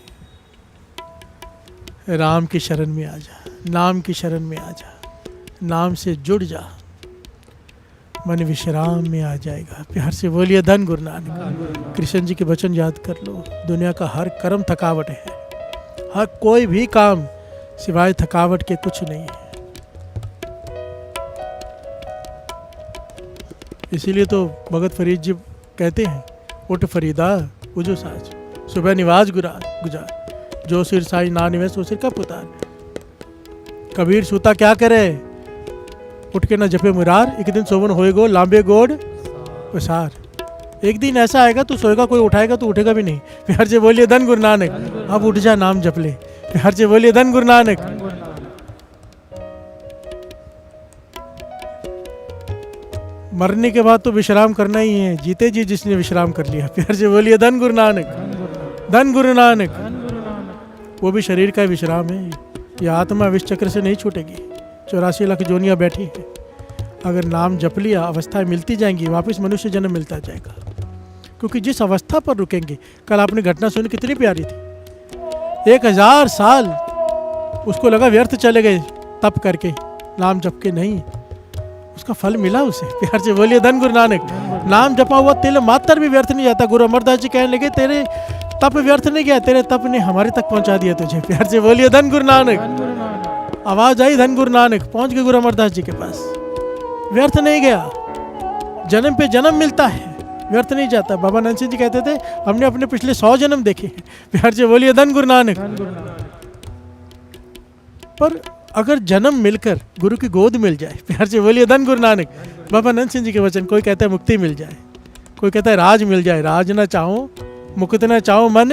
S1: राम की शरण में आ जा, नाम की शरण में आ जा, नाम से जुड़ जा, मन विश्राम में आ जाएगा। प्यार से बोलिए धन गुरु नानक। कृष्ण जी के वचन याद कर लो। दुनिया का हर कर्म थकावट है, हर कोई भी काम सिवाय थकावट के कुछ नहीं है। इसीलिए तो भगत फरीद जी कहते हैं, उठ फरीदा उजो साज, सुबह निवाज गुजार, जो सिर साई ना निवेश वो सिर का पुतार। कबीर सूता क्या करे, उठ के ना जपे मुरार, एक दिन सोवन होएगो लांबे गोड पसार। एक दिन ऐसा आएगा तू सोएगा, कोई उठाएगा तू उठेगा भी नहीं। प्यार से बोलिए धन गुरु नानक। अब उठ जा, नाम जप ले। प्यार से बोलिए धन गुरु नानक। मरने के बाद तो विश्राम करना ही है, जीते जी जिसने विश्राम कर लिया। प्यार से बोलिए धन गुरु नानक, धन गुरु नानक। वो भी शरीर का विश्राम है। ये आत्मा विष चक्र से नहीं छूटेगी। 84 लाख जोनियाँ बैठी है, अगर नाम जप लिया अवस्थाएं मिलती जाएंगी, वापस मनुष्य जन्म मिलता जाएगा। क्योंकि जिस अवस्था पर रुकेंगे, कल आपने घटना सुनी कितनी प्यारी थी। 1000 साल उसको लगा व्यर्थ चले गए तप करके, नाम जप के नहीं, उसका फल मिला उसे। प्यार से बोलिए धन गुरु नानक। नाम जपा हुआ तिल मात्र भी व्यर्थ नहीं जाता। गुरु अमरदास जी कहने लगे, तेरे तप व्यर्थ नहीं गया, तेरे तप ने हमारे तक पहुंचा दिया तुझे। प्यार से बोलिए धन गुरु नानक। आवाज आई धन गुरु नानक, पहुंच गए गुरु अमरदास जी के पास। व्यर्थ नहीं गया, जन्म पे जन्म मिलता है, व्यर्थ नहीं जाता। बाबा नंद सिंह जी कहते थे, हमने अपने पिछले 100 जन्म देखे हैं। प्यार से बोलिए धन गुरु नानक। पर अगर जन्म मिलकर गुरु की गोद मिल जाए, प्यार से बोलिए धन गुरु नानक। बाबा नंद सिंह जी के वचन, कोई कहता है मुक्ति मिल जाए, कोई कहता है राज मिल जाए। राज ना चाहो मुक्त ना चाहो मन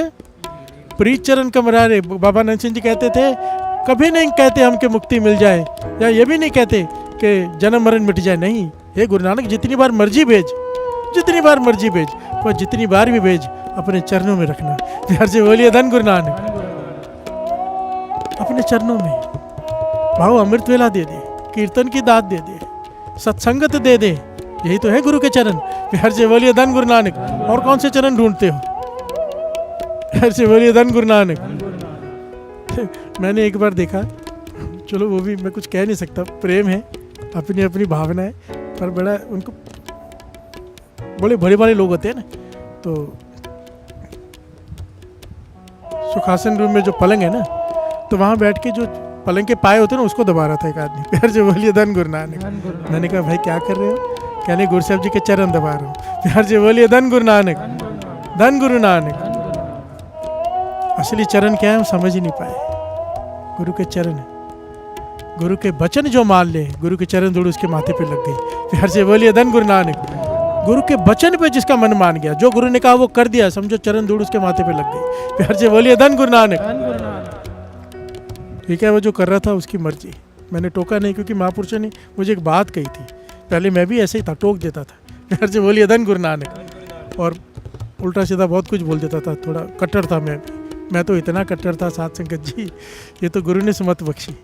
S1: प्रीत चरण कमरारे। बाबा नंद सिंह जी कहते थे, कभी नहीं कहते हम कि मुक्ति मिल जाए, या ये भी नहीं कहते कि जन्म मरण मिट जाए। नहीं, हे गुरु नानक, जितनी बार मर्जी भेज, जितनी बार मर्जी भेज, पर जितनी बार भी भेज अपने चरणों में रखना। प्यार से बोलिए धन गुरु नानक। अपने चरणों में भाव अमृत वेला दे दे, कीर्तन की दात दे दे, सत्संगत दे दे, यही तो है गुरु के चरण। प्यार से बोलिए धन गुरु नानक। और कौन से चरण ढूंढते हो? प्यार से बोलिए धन गुरु नानक। मैंने एक बार देखा, चलो वो भी मैं कुछ कह नहीं सकता, प्रेम है, अपनी अपनी भावना है, पर बड़ा उनको बड़े बड़े बड़े लोग होते हैं ना, तो सुखासन रूम में जो पलंग है ना, तो वहाँ बैठ के जो पलंग के पाए होते हैं ना, उसको दबा रहा था एक आदमी। प्यार से बोलिए धन गुरु नानक। मैंने कहा भाई क्या कर रहे हो? कहने गुरु साहब जी के चरण दबा रहा हूँ। प्यार से बोलिए धन गुरु नानक, धन गुरु नानक। असली चरण क्या है हम समझ ही नहीं पाए। गुरु के चरण, गुरु के वचन जो मान ले, गुरु के चरण धूड़ उसके माथे पे लग गई। प्यार से बोलिए धन गुरु नानक। गुरु के वचन पे जिसका मन मान गया, जो गुरु ने कहा वो कर दिया, समझो चरण धूड़ उसके माथे पे लग गई। प्यार से बोलिए धन गुरु नानक। ठीक है, वो जो कर रहा था उसकी मर्जी, मैंने टोका नहीं, क्योंकि महापुरुषों ने मुझे एक बात कही थी। पहले मैं भी ऐसे ही था, टोक देता था। प्यार से बोलिए धन गुरु नानक। और उल्टा सीधा बहुत कुछ बोल देता था, थोड़ा कट्टर था मैं तो इतना कट्टर था साथ संगत जी, ये तो गुरु ने सुमत बख्शी।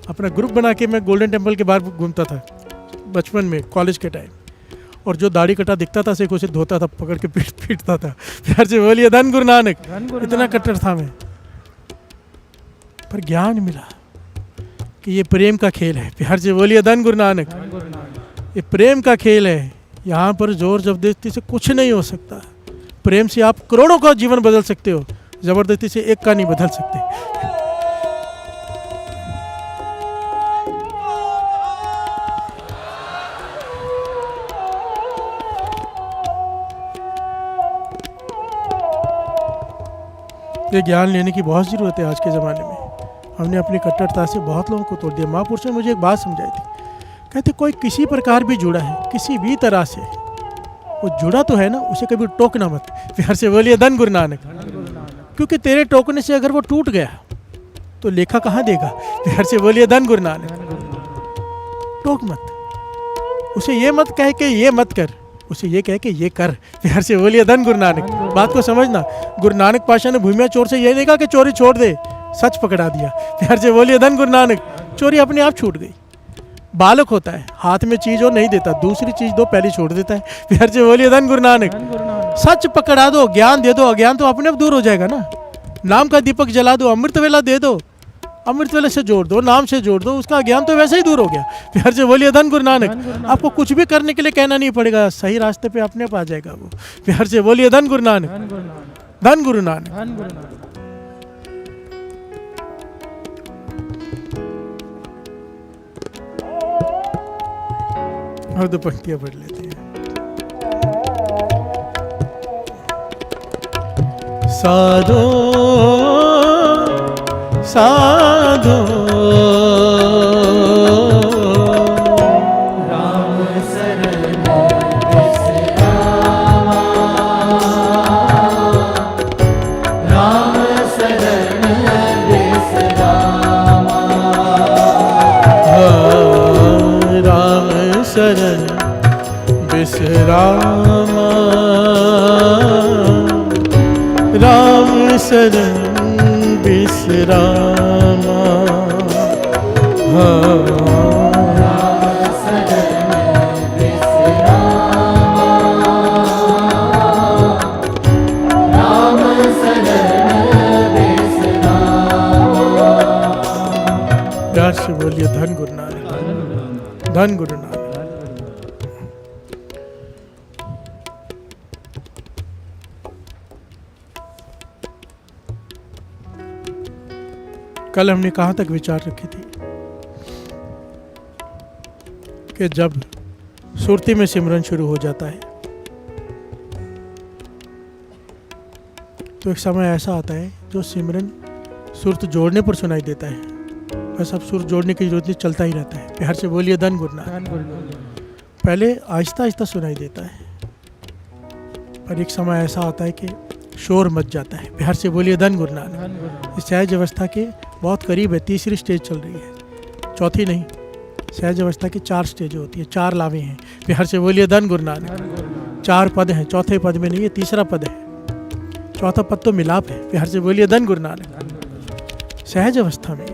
S1: अपना ग्रुप बना के मैं गोल्डन टेम्पल के बाहर घूमता था बचपन में, कॉलेज के टाइम, और जो दाढ़ी कटा दिखता था सिर्फ उसे धोता था, पकड़ के पीटता था। प्यार से बोलिए धन गुरु नानक। इतना कट्टर था मैं, पर ज्ञान मिला कि ये प्रेम का खेल है। प्यार से बोलिए धन गुरु नानक। ये प्रेम का खेल है, यहाँ पर जोर जबरदस्ती से कुछ नहीं हो सकता। प्रेम से आप करोड़ों का जीवन बदल सकते हो, जबरदस्ती से एक का नहीं बदल सकते। ये ज्ञान लेने की बहुत ज़रूरत है आज के ज़माने में। हमने अपनी कट्टरता से बहुत लोगों को तोड़ दिया। महापुरुषों ने मुझे एक बात समझाई थी, कहते कोई किसी प्रकार भी जुड़ा है, किसी भी तरह से वो जुड़ा तो है ना, उसे कभी टोकना मत। प्यार से बोलिए धन गुरु नानक। क्योंकि तेरे टोकने से अगर वो टूट गया तो लेखा कहाँ देगा? प्यार से बोलिए धन गुरु नानक। टोक मत, उसे ये मत कहे कि ये मत कर, उसे ये कहे कि ये कर। प्यार से बोलिए धन गुरु नानक। बात को समझना, गुरु नानक पाशाह ने भूमिया चोर से ये नहीं कहा कि चोरी छोड़ दे, सच पकड़ा दिया। प्यार से बोलिए धन गुरु नानक। चोरी अपने आप छूट गई। बालक होता है, हाथ में चीज हो नहीं देता, दूसरी चीज दो पहली छोड़ देता है। प्यार से बोलिए धन गुरु नानक। सच पकड़ा दो, ज्ञान दे दो, अज्ञान तो अपने आप दूर हो जाएगा ना। नाम का दीपक जला दो, अमृत वेला दे दो, अमृत वेला से जोड़ दो, नाम से जोड़ दो, उसका ज्ञान तो वैसे ही दूर हो गया। प्यार से बोलिए धन गुरु नानक। आपको कुछ भी करने के लिए कहना नहीं पड़ेगा, सही रास्ते पे अपने आप आ जाएगा वो। प्यार से बोलिए धन गुरु नानक, धन गुरु नानक। और 2 पंक्तियां पढ़ लेते हैं।
S3: साधो साधो
S2: राम शरण विसरामा, राम शरण विसरामा,
S3: राम शरण विसरामा, राम शरण विसरामा,
S2: राम शरण विसरामा।
S1: प्यार से बोलिए धन गुरु नानक, धन गुरु नानक। कल हमने कहाँ तक विचार रखी थी कि जब सुरती में सिमरन शुरू हो जाता है तो एक समय ऐसा आता है जो सिमरन सुरत जोड़ने पर सुनाई देता है, बस अब सुर जोड़ने की जरूरत नहीं, चलता ही रहता है। प्यार से बोलिए धन गुरु नानक। पहले आहिस्ता आहिस्ता सुनाई देता है, पर एक समय ऐसा आता है कि शोर मच जाता है। प्यार से बोलिए धन गुरु नानक। इस सहज अवस्था के बहुत करीब है, तीसरी स्टेज चल रही है, चौथी नहीं। सहज अवस्था की 4 स्टेज होती है, 4 लावे हैं। प्यार से बोलिए धन गुरु नानक। 4 पद हैं, चौथे पद में नहीं, ये तीसरा पद है, चौथा पद तो मिलाप है। प्यार से बोलिए धन गुरु नानक। सहज अवस्था में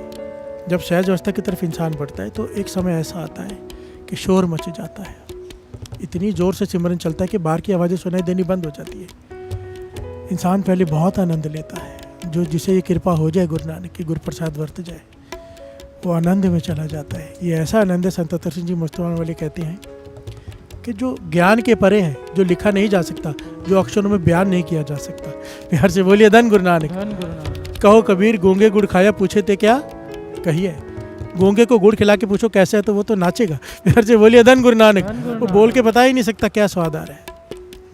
S1: जब सहज अवस्था की तरफ इंसान बढ़ता है तो एक समय ऐसा आता है कि शोर मच जाता है, इतनी जोर से सिमरन चलता है कि बाहर की आवाज़ें सुनाई देनी बंद हो जाती है। इंसान पहले बहुत आनंद लेता है, जो जिसे ये कृपा हो जाए गुरु नानक की, गुरु प्रसाद वर्त जाए, वो आनंद में चला जाता है। ये ऐसा आनंद है, संत अतर सिंह जी मुस्तफा वाले कहते हैं कि जो ज्ञान के परे है, जो लिखा नहीं जा सकता, जो अक्षरों में बयान नहीं किया जा सकता। प्यार से बोलिए धन गुरु नानक। कहो कबीर गूंगे गुड़ खाया, पूछे थे क्या कहिए। गूंगे को गुड़ खिला के पूछो कैसे है तो वो तो नाचेगा। प्यार से बोलिए धन गुरु नानक। वो बोल के बता ही नहीं सकता क्या स्वाद आ रहा है,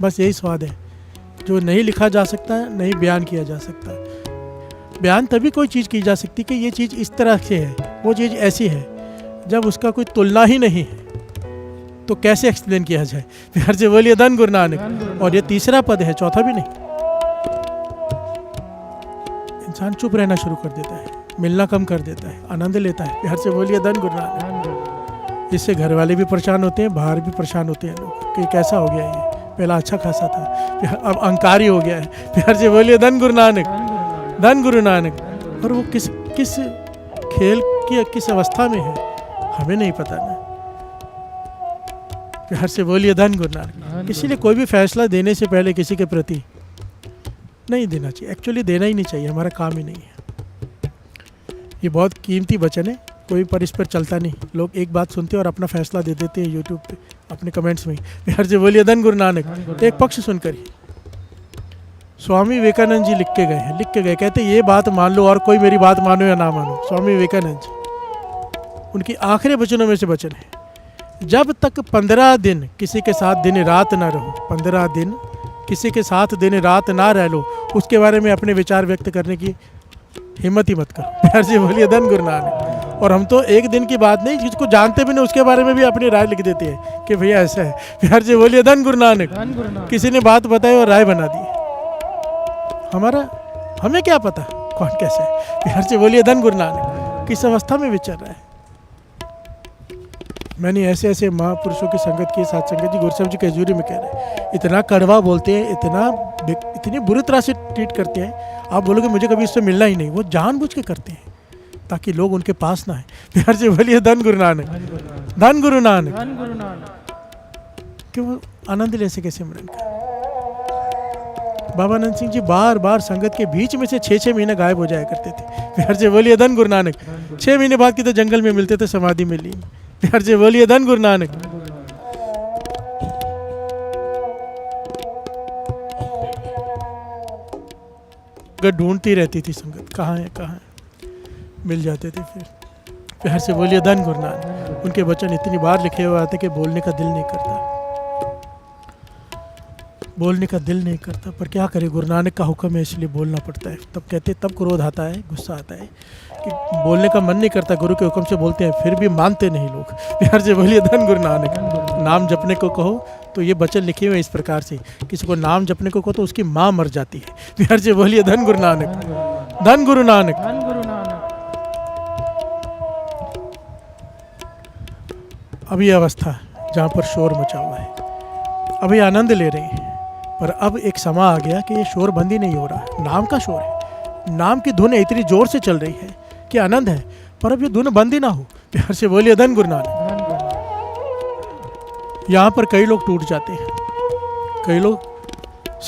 S1: बस यही स्वाद है जो नहीं लिखा जा सकता, नहीं बयान किया जा सकता। बयान तभी कोई चीज़ की जा सकती कि ये चीज़ इस तरह से है, वो चीज़ ऐसी है, जब उसका कोई तुलना ही नहीं है तो कैसे एक्सप्लेन किया जाए। प्यार से बोलिए धन गुरु नानक। और ये तीसरा पद है, चौथा भी नहीं। इंसान चुप रहना शुरू कर देता है, मिलना कम कर देता है, आनंद लेता है। प्यार से बोलिए धन गुरु नानक। इससे घर वाले भी परेशान होते हैं, बाहर भी परेशान होते हैं लोग कि कैसा हो गया ये, पहला अच्छा खासा था, अब अहंकारी हो गया है। प्यार से बोलिए धन गुरु नानक, धन गुरु नानक। और वो किस किस खेल की किस अवस्था में है हमें नहीं पता ना। प्यार से बोलिए धन गुरु नानक। इसीलिए कोई भी फैसला देने से पहले किसी के प्रति नहीं देना चाहिए, एक्चुअली देना ही नहीं चाहिए, हमारा काम ही नहीं है। ये बहुत कीमती वचन है, कोई पर इस पर चलता नहीं। लोग एक बात सुनते हैं और अपना फैसला दे देते हैं यूट्यूब पे अपने कमेंट्स में। प्यार से बोलिए धन गुरु नानक। एक पक्ष सुनकर ही स्वामी विवेकानंद जी लिख के गए, कहते ये बात मान लो और कोई मेरी बात मानो या ना मानो। स्वामी विवेकानंद जी, उनकी आखिरी वचनों में से वचन है, जब तक 15 दिन किसी के साथ दिन रात ना रहो, 15 दिन किसी के साथ दिन रात ना रह लो, उसके बारे में अपने विचार व्यक्त करने की हिम्मत ही मत करो। प्यार से बोलिए धन गुरु नानक। और हम तो एक दिन की बात नहीं, जिसको जानते भी नहीं उसके बारे में भी अपनी राय लिख देते हैं कि भैया ऐसा है। प्यार से बोलिए धन गुरु नानक। किसी ने बात बताई और राय बना दी, हमें क्या पता कौन कैसे है। प्यार से बोलिए धन गुरु नानक। किस अवस्था में विचर रहा है। मैंने ऐसे ऐसे महापुरुषों की संगत की, साथ संगत जी गुरुसाहिब जी के हजूरी में कह रहे हैं, इतना कड़वा बोलते हैं, इतनी बुरी तरह से ट्रीट करते हैं, आप बोलोगे मुझे कभी इससे मिलना ही नहीं। वो जानबूझ के करते हैं ताकि लोग उनके पास ना आए। प्यार से बोलिए धन गुरु नानक, धन गुरु नानक। कि वो आनंद ले सके सिमरन का। बाबा नंद सिंह जी बार बार संगत के बीच में से 6-6 महीने गायब हो जाया करते थे। प्यार से बोलिए धन गुरु नानक। 6 महीने बाद की तो जंगल में मिलते थे, समाधि में लीन। प्यार से बोलिए धन गुरु नानक। ढूंढती रहती थी संगत, कहाँ है, मिल जाते थे। फिर प्यार से बोलिए धन गुरु नानक। उनके वचन इतनी बार लिखे हुए आते कि बोलने का दिल नहीं करता, बोलने का दिल नहीं करता, पर क्या करे, गुरु नानक का हुक्म है इसलिए बोलना पड़ता है। तब कहते, तब क्रोध आता है, गुस्सा आता है कि बोलने का मन नहीं करता, गुरु के हुक्म से बोलते हैं फिर भी मानते नहीं लोग। प्यार से बोलिए धन गुरु नानक। नाम जपने को कहो तो ये वचन लिखे हुए इस प्रकार से, किसी को नाम जपने को कहो तो उसकी माँ मर जाती है। प्यार से बोलिए धन गुरु नानक, धन गुरु नानक।
S4: धन गुरु नानक।
S1: अब ये अवस्था जहाँ पर शोर मचा हुआ है, अभी आनंद ले रहे हैं, पर अब एक समय आ गया कि ये शोर बंद ही नहीं हो रहा। नाम का शोर है, नाम की धुन इतनी जोर से चल रही है कि आनंद है, पर अब ये धुन बंद ही ना हो। प्यार से बोलिए धन गुरु नानक।
S4: धन गुरु नानक।
S1: यहाँ पर कई लोग टूट जाते हैं, कई लोग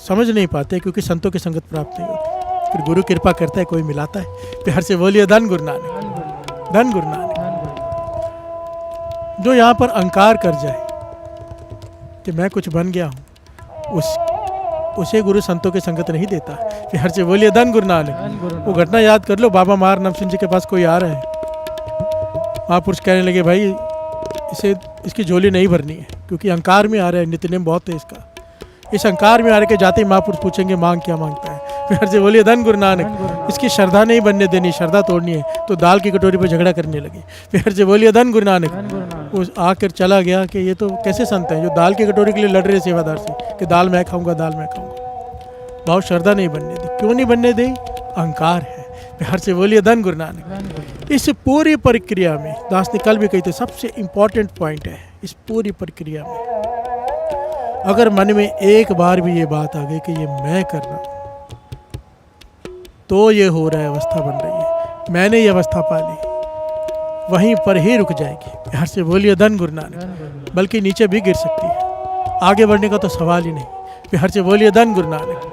S1: समझ नहीं पाते क्योंकि संतों की संगत प्राप्त नहीं होती। फिर गुरु कृपा करता है, कोई मिलाता है। प्यार से बोलिए धन गुरु नानक,
S4: धन गुरु नानक।
S1: धन गुरु नानक।
S4: धन गुरु।
S1: जो यहाँ पर अहंकार कर जाए कि मैं कुछ बन गया हूँ, उसे गुरु संतों की संगत नहीं देता। प्यार से बोलिए धन गुरु नानक।
S4: धन गुरु
S1: वो घटना याद कर लो, बाबा महाराम सिंह जी के पास कोई आ रहा है, महापुरुष कहने लगे भाई इसकी झोली नहीं भरनी है क्योंकि अहंकार में आ रहा है, नित्यनेम बहुत है इसका। इस अहंकार में आ रहे के जाते ही महापुरुष पूछेंगे मांग क्या मांगता है। प्यार से बोलिए धन गुरु नानक। इसकी श्रद्धा नहीं बनने देनी, श्रद्धा तोड़नी है, तो दाल की कटोरी पर झगड़ा करने लगे। प्यार से बोलिए धन गुरु नानक।
S4: धन गुरु नानक।
S1: वो आकर चला गया कि ये तो कैसे संत हैं जो दाल की कटोरी के लिए लड़ रहे सेवादार से कि दाल मैं खाऊंगा, दाल मैं खाऊंगा। भाव श्रद्धा नहीं बनने दी। क्यों नहीं बनने दी? अहंकार है। प्यार से बोलिए धन गुरु नानक।
S4: धन गुरु।
S1: इस पूरी प्रक्रिया में दास ने कल भी कही थी, सबसे इंपॉर्टेंट पॉइंट है इस पूरी प्रक्रिया में, अगर मन में एक बार भी ये बात आ गई कि ये मैं कर रहा हूँ, तो ये हो रहा है, अवस्था बन रही है, मैंने ये अवस्था पा ली, वहीं पर ही रुक जाएगी। प्यार से बोलिए धन गुरु नानक।
S4: धन गुरु नानक।
S1: बल्कि नीचे भी गिर सकती है, आगे बढ़ने का तो सवाल ही नहीं। प्यार से बोलिए धन गुरु नानक।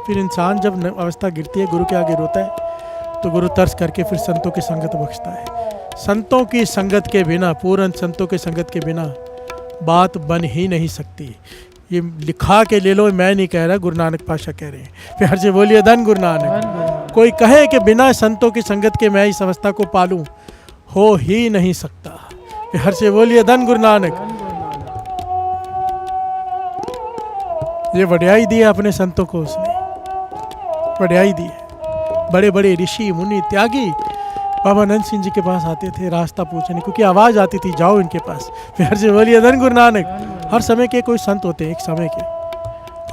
S1: फिर इंसान जब अवस्था गिरती है, गुरु के आगे रोता है, तो गुरु तरस करके फिर संतों की संगत बख्शता है। संतों की संगत के बिना, पूर्ण संतों की संगत के बिना बात बन ही नहीं सकती। ये लिखा के ले लो, मैं नहीं कह रहा, गुरु नानक पातशाह कह रहे हैं। प्यार से बोलिए धन गुरु नानक।
S4: धन गुरु नानक।
S1: कोई कहे कि बिना संतों की संगत के मैं इस अवस्था को पालूं, हो ही नहीं सकता। प्यार से बोलिए धन गुरु नानक।
S4: धन गुरु नानक।
S1: ये वड्याई दी है अपने संतों को, उसने वड्याई दी है। बड़े बड़े ऋषि मुनि त्यागी बाबा नंद सिंह जी के पास आते थे रास्ता पूछने, क्योंकि आवाज़ आती थी जाओ इनके पास। प्यार से बोलिए धन गुरु नानक। हर समय के कोई संत होते हैं, एक समय के,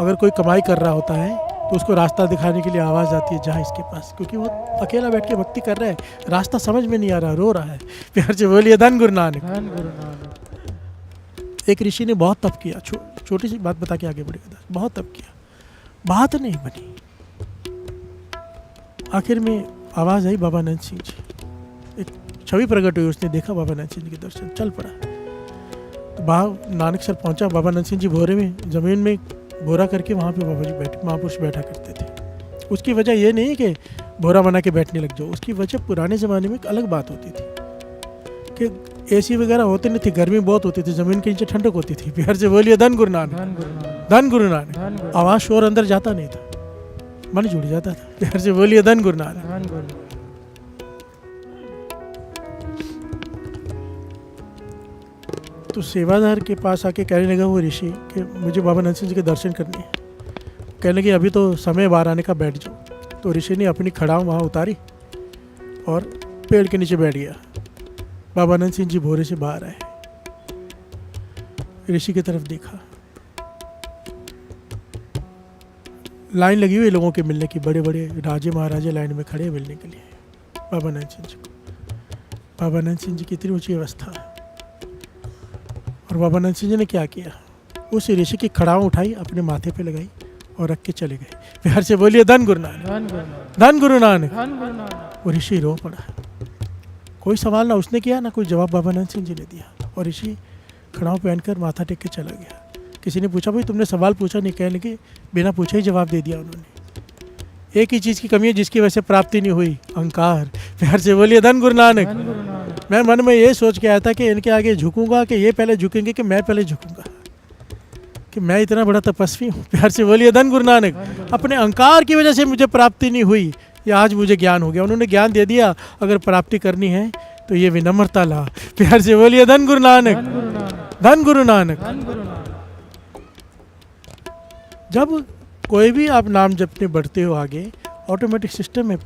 S1: अगर कोई कमाई कर रहा होता है तो उसको रास्ता दिखाने के लिए आवाज़ आती है जा इसके पास, क्योंकि वो अकेला बैठ के भक्ति कर रहा है, रास्ता समझ में नहीं आ रहा, रो रहा है। प्यार से बोलिए धन गुरु नानक।
S4: धन गुरु नानक।
S1: एक ऋषि ने बहुत तप किया, छोटी सी बात बता के आगे बढ़ेगा। बहुत तप किया, बात नहीं बनी। आखिर में आवाज़ आई बाबा नंद सिंह जी, एक छवि प्रकट हुई, उसने देखा बाबा नंद सिंह जी के दर्शन, चल पड़ा। तो बाबा नानक सर पहुंचा, बाबा नंद सिंह जी भोरे में ज़मीन में भोरा करके वहाँ पे बाबा जी बैठे, महापुरुष बैठा करते थे। उसकी वजह ये नहीं कि भोरा बना के बैठने लग जाओ, उसकी वजह पुराने ज़माने में एक अलग बात होती थी कि एसी वगैरह होते नहीं थे, गर्मी बहुत होती थी, ज़मीन के नीचे ठंडक होती थी। प्यार से बोलिए धन गुरु नानक।
S4: धन गुरु नानक।
S1: धन गुरु नानक।
S4: धन गुरु।
S1: आवाज़ शोर अंदर जाता नहीं था, मन जुड़ जाता था। प्यार से बोलिए धन गुरु नानक।
S4: धन गुरु।
S1: तो सेवादार के पास आके कहने लगा वो ऋषि कि मुझे बाबा नंद सिंह जी के दर्शन करने हैं। कहने लगे अभी तो समय बाहर आने का, बैठ जाओ। तो ऋषि ने अपनी खड़ाऊ वहाँ उतारी और पेड़ के नीचे बैठ गया। बाबा नंद सिंह जी भोरे से बाहर आए, ऋषि की तरफ देखा, लाइन लगी हुई लोगों के मिलने की, बड़े बड़े राजे महाराजे लाइन में खड़े मिलने के लिए बाबा नंद सिंह जी को। बाबा नंद सिंह जी की इतनी ऊंची अवस्था, और बाबा नंद सिंह जी ने क्या किया, उस ऋषि की खड़ाऊ उठाई, अपने माथे पे लगाई और रख के चले गए। प्यार से बोलिए धन गुरु नानक।
S4: धन गुरु नानक।
S1: धन गुरु नानक।
S4: धन गुरु नानक।
S1: वो ऋषि रो पड़ा, कोई सवाल ना उसने किया ना कोई जवाब बाबा नंद सिंह जी ने दिया, और ऋषि खड़ाऊ पहनकर माथा टेक के चला गया। किसी ने पूछा भाई तुमने सवाल पूछा नहीं, कहने लगे बिना पूछे ही जवाब दे दिया उन्होंने। एक ही चीज़ की कमी है जिसकी वजह से प्राप्ति नहीं हुई, अहंकार। प्यार से बोलिए धन गुरु नानक।
S4: धन गुरु नानक।
S1: मैं मन में ये सोच के आया था कि इनके आगे झुकूंगा कि ये पहले झुकेंगे कि मैं पहले झुकूंगा, कि मैं इतना बड़ा तपस्वी हूँ। प्यार से बोलिए धन गुरु नानक। अपने अहंकार की वजह से मुझे प्राप्ति नहीं हुई, ये आज मुझे ज्ञान हो गया, उन्होंने ज्ञान दे दिया। अगर प्राप्ति करनी है तो ये विनम्रता ला। प्यार से बोलिए धन गुरु नानक,
S4: धन गुरु नानक,
S1: धन गुरु नानक।
S4: धन गुरु नानक।
S1: जब कोई भी आप नाम जपने बढ़ते हो आगे, ऑटोमेटिक सिस्टम है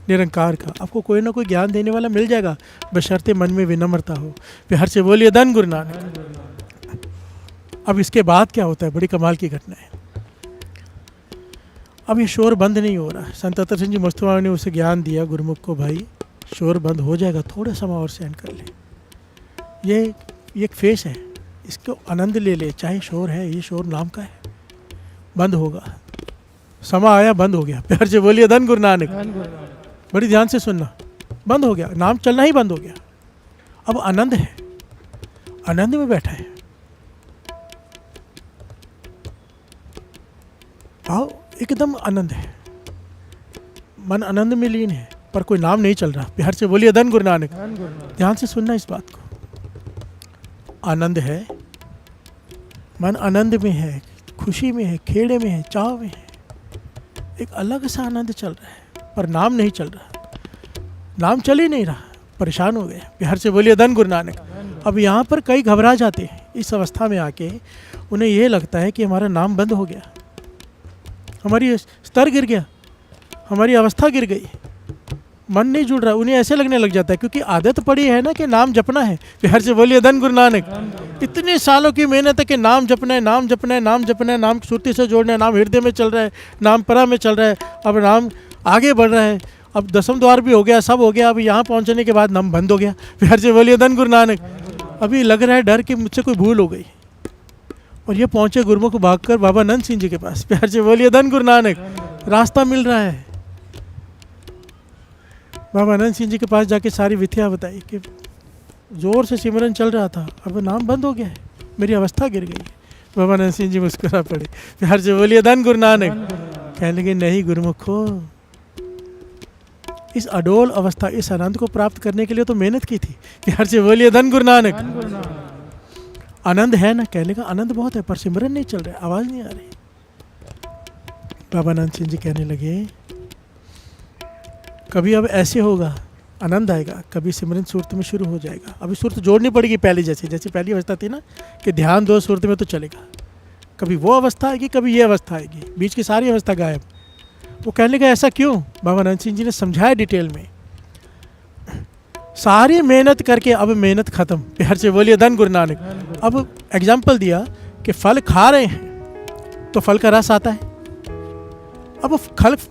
S1: निरंकार का, आपको कोई ना कोई ज्ञान देने वाला मिल जाएगा, बशर्ते मन में विनम्रता हो। प्यार से बोलिए धन गुरु नानक। अब इसके बाद क्या होता है, बड़ी कमाल की घटना है। अब ये शोर बंद नहीं हो रहा। संत अतर सिंह जी मुस्तफा ने उसे ज्ञान दिया गुरुमुख को, भाई शोर बंद हो जाएगा, थोड़ा समय और सहन कर ले। ये एक फेस है, इसको आनंद ले ले, चाहे शोर है, ये शोर नाम का है, बंद होगा। समय आया, बंद हो गया। प्यार से बोलिए धन गुरु नानक।
S4: धन गुरु नानक।
S1: बड़ी ध्यान से सुनना, बंद हो गया, नाम चलना ही बंद हो गया। अब आनंद है, आनंद में बैठा है। आओ, एकदम आनंद है, मन आनंद में लीन है, पर कोई नाम नहीं चल रहा। प्यार से बोलिए धन गुरु नानक।
S4: धन गुरु नानक।
S1: ध्यान से सुनना इस बात को। आनंद है, मन आनंद में है, खुशी में है, खेड़े में है, चाव में है, एक अलग सा आनंद चल रहा है, पर नाम नहीं चल रहा। नाम चल ही नहीं रहा, परेशान हो गए। प्यार से बोलिए धन गुरु नानक। अब यहाँ पर कई घबरा जाते हैं इस अवस्था में आके, उन्हें ये लगता है कि हमारा नाम बंद हो गया, हमारी स्तर गिर गया, हमारी अवस्था गिर गई, मन नहीं जुड़ रहा। उन्हें ऐसे लगने लग जाता है, क्योंकि आदत पड़ी है ना कि नाम जपना है। प्यार से बोलिए धन गुरु नानक। इतने सालों की मेहनत है कि नाम जपना है, नाम जपना है, नाम जपना है, नाम सुरती से जोड़ना है, नाम हृदय में चल रहा है, नाम परा में चल रहा है, अब नाम आगे बढ़ रहा है, अब 10वें द्वार भी हो गया, सब हो गया। अब यहाँ पहुँचने के बाद नाम बंद हो गया। प्यार से बोलिए धन गुरु नानक। अभी लग रहा है डर कि मुझसे कोई भूल हो गई, और ये पहुँचे गुरुमुख को भागकर बाबा नंद सिंह जी के पास। प्यार से बोलिए धन गुरु नानक। रास्ता मिल रहा है। बाबा नंद सिंह जी के पास जाके सारी विथिया बताई कि जोर से सिमरन चल रहा था, अब नाम बंद हो गया है, मेरी अवस्था गिर गई है। बाबा नंद सिंह जी मुस्कुरा पड़े। प्यार से बोलिए धन गुरु नानक। कहने लगे, नहीं गुरुमुख हो, इस अडोल अवस्था, इस आनंद को प्राप्त करने के लिए तो मेहनत की थी। प्यार से बोलिए धन गुरु नानक।
S4: धन गुरु नानक।
S1: आनंद है ना, कहने का आनंद बहुत है, पर सिमरन नहीं चल रहा है, आवाज़ नहीं आ रही। बाबा नंद सिंह जी कहने लगे, कभी अब ऐसे होगा, आनंद आएगा, कभी सिमरन सूरत में शुरू हो जाएगा। अभी सूरत जोड़नी पड़ेगी पहले जैसे, जैसे पहली अवस्था थी ना कि ध्यान दो सूरत में तो चलेगा। कभी वो अवस्था आएगी, कभी ये अवस्था आएगी, बीच की सारी अवस्था गायब। वो कहने लगा, ऐसा क्यों? बाबा नंद सिंह जी ने समझाया डिटेल में। सारी मेहनत करके अब मेहनत खत्म। प्यार से बोलिए धन गुरु नानक। अब एग्जाम्पल दिया कि फल खा रहे हैं तो फल का रस आता है। अब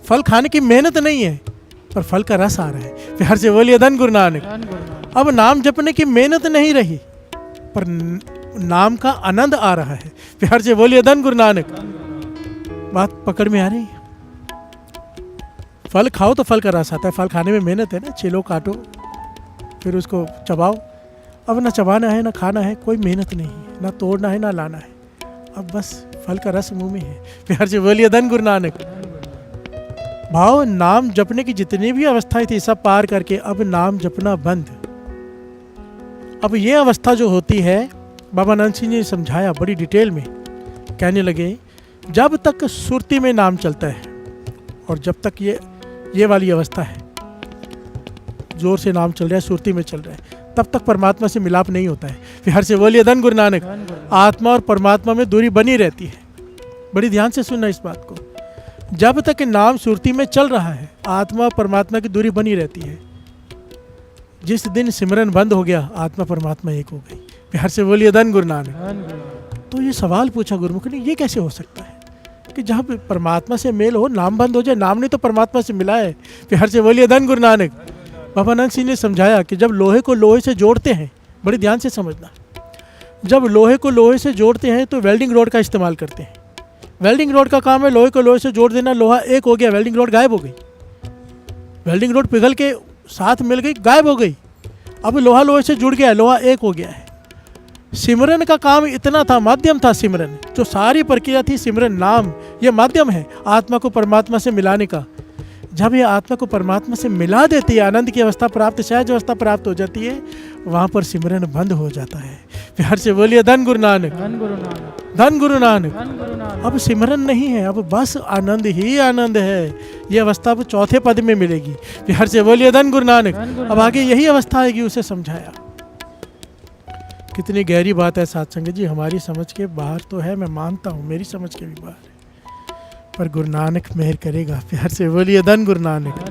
S1: फल खाने की मेहनत नहीं है, पर फल का रस आ रहा है। प्यार से बोलिए धन गुरु नानक।
S4: धन गुरु नानक।
S1: अब नाम जपने की मेहनत नहीं रही, पर नाम का आनंद आ रहा है। प्यार से बोलिए धन गुरु नानक। बात पकड़ में आ रही है? फल खाओ तो फल का रस आता है, फल खाने में मेहनत है ना, छिलो काटो फिर उसको चबाओ। अब ना चबाना है ना खाना है, कोई मेहनत नहीं है, ना तोड़ना है ना लाना है, अब बस फल का रस मुंह में है। प्यार से बोलिए धन गुरु नानक। भाव नाम जपने की जितनी भी अवस्थाएं थी सब पार करके अब नाम जपना बंद। अब ये अवस्था जो होती है, बाबा नंद सिंह जी ने समझाया बड़ी डिटेल में। कहने लगे, जब तक सुरती में नाम चलता है और जब तक ये वाली अवस्था है, जोर से नाम चल रहा है, सुरती में चल रहा है, तब तक परमात्मा से मिलाप नहीं होता है। प्यार से बोलिए धन गुरु नानक। आत्मा और परमात्मा में दूरी बनी रहती है। बड़ी ध्यान से सुनना इस बात को। जब तक नाम सुरती में चल रहा है, आत्मा और परमात्मा की दूरी बनी रहती है। जिस दिन सिमरन बंद हो गया, आत्मा परमात्मा एक हो गई। प्यार से बोलिए धन गुरु नानक। तो ये सवाल पूछा गुरुमुख ने, ये कैसे हो सकता है कि जहाँ परमात्मा से मेल हो, नाम बंद हो जाए? नाम ने तो परमात्मा से मिला है। प्यार से बोलिए धन गुरु नानक। बाबा नंद सिंह ने समझाया कि जब लोहे को लोहे से जोड़ते हैं, बड़ी ध्यान से समझना, जब लोहे को लोहे से जोड़ते हैं तो वेल्डिंग रोड का इस्तेमाल करते हैं। वेल्डिंग रोड का काम है लोहे को लोहे से जोड़ देना। लोहा एक हो गया, वेल्डिंग रोड गायब हो गई। वेल्डिंग रोड पिघल के साथ मिल गई, गायब हो गई। अब लोहा लोहे से जुड़ गया है, लोहा एक हो गया है। सिमरन का काम इतना था, माध्यम था सिमरन, जो सारी प्रक्रिया थी सिमरन नाम, ये माध्यम है आत्मा को परमात्मा से मिलाने का। जब ये आत्मा को परमात्मा से मिला देती है, आनंद की अवस्था प्राप्त, सहज अवस्था प्राप्त हो जाती है, वहाँ पर सिमरन बंद हो जाता है। प्यार से बोलिए धन गुरु नानक।
S4: धन गुरु नानक।
S1: धन गुरु नानक।
S4: धन गुरु नानक।
S1: अब सिमरन नहीं है, अब बस आनंद ही आनंद है। ये अवस्था अब चौथे पद में मिलेगी। बिहार से बोलिए धन गुरु नानक। अब आगे यही अवस्था आएगी, उसे समझाया। कितनी गहरी बात है साथ संगत जी, हमारी समझ के बाहर तो है, मैं मानता हूँ, मेरी समझ के भी बाहर है, पर गुरु नानक मेहर करेगा। प्यार से बोलिए धन गुरु नानक।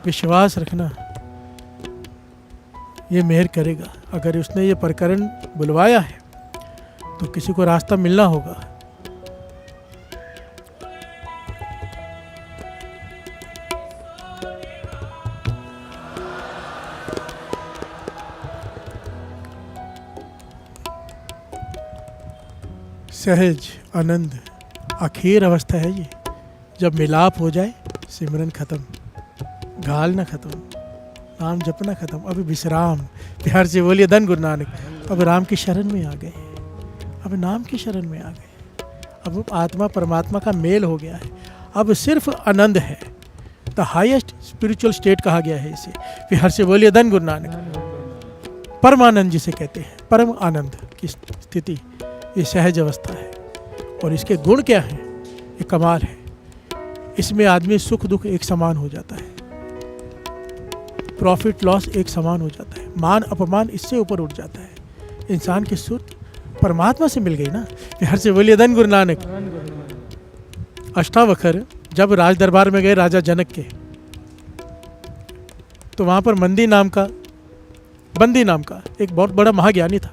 S1: विश्वास रखना, ये मेहर करेगा। अगर उसने ये प्रकरण बुलवाया है तो किसी को रास्ता मिलना होगा। सहज आनंद आखिर अवस्था है ये। जब मिलाप हो जाए, सिमरन खत्म, घालना खत्म, नाम जपना खत्म, अब विश्राम। प्यार से बोलिए धन गुरु नानक। अब राम की शरण में आ गए, अब नाम की शरण में आ गए, अब आत्मा परमात्मा का मेल हो गया है। अब सिर्फ आनंद है, द हाईएस्ट स्पिरिचुअल स्टेट कहा गया है इसे। प्यार से बोलिए धन गुरु नानक। परमानंद जिसे कहते हैं, परम आनंद की स्थिति, ये सहज अवस्था है। और इसके गुण क्या हैं? ये कमाल है। इसमें आदमी सुख दुख एक समान हो जाता है, प्रॉफिट लॉस एक समान हो जाता है, मान अपमान इससे ऊपर उठ जाता है। इंसान की सुर्त परमात्मा से मिल गई ना। प्यार से बोलिए धन गुरु नानक। अष्टावक्र जब राज दरबार में गए राजा जनक के, तो वहाँ पर बंदी नाम का एक बहुत बड़ा महाज्ञानी था,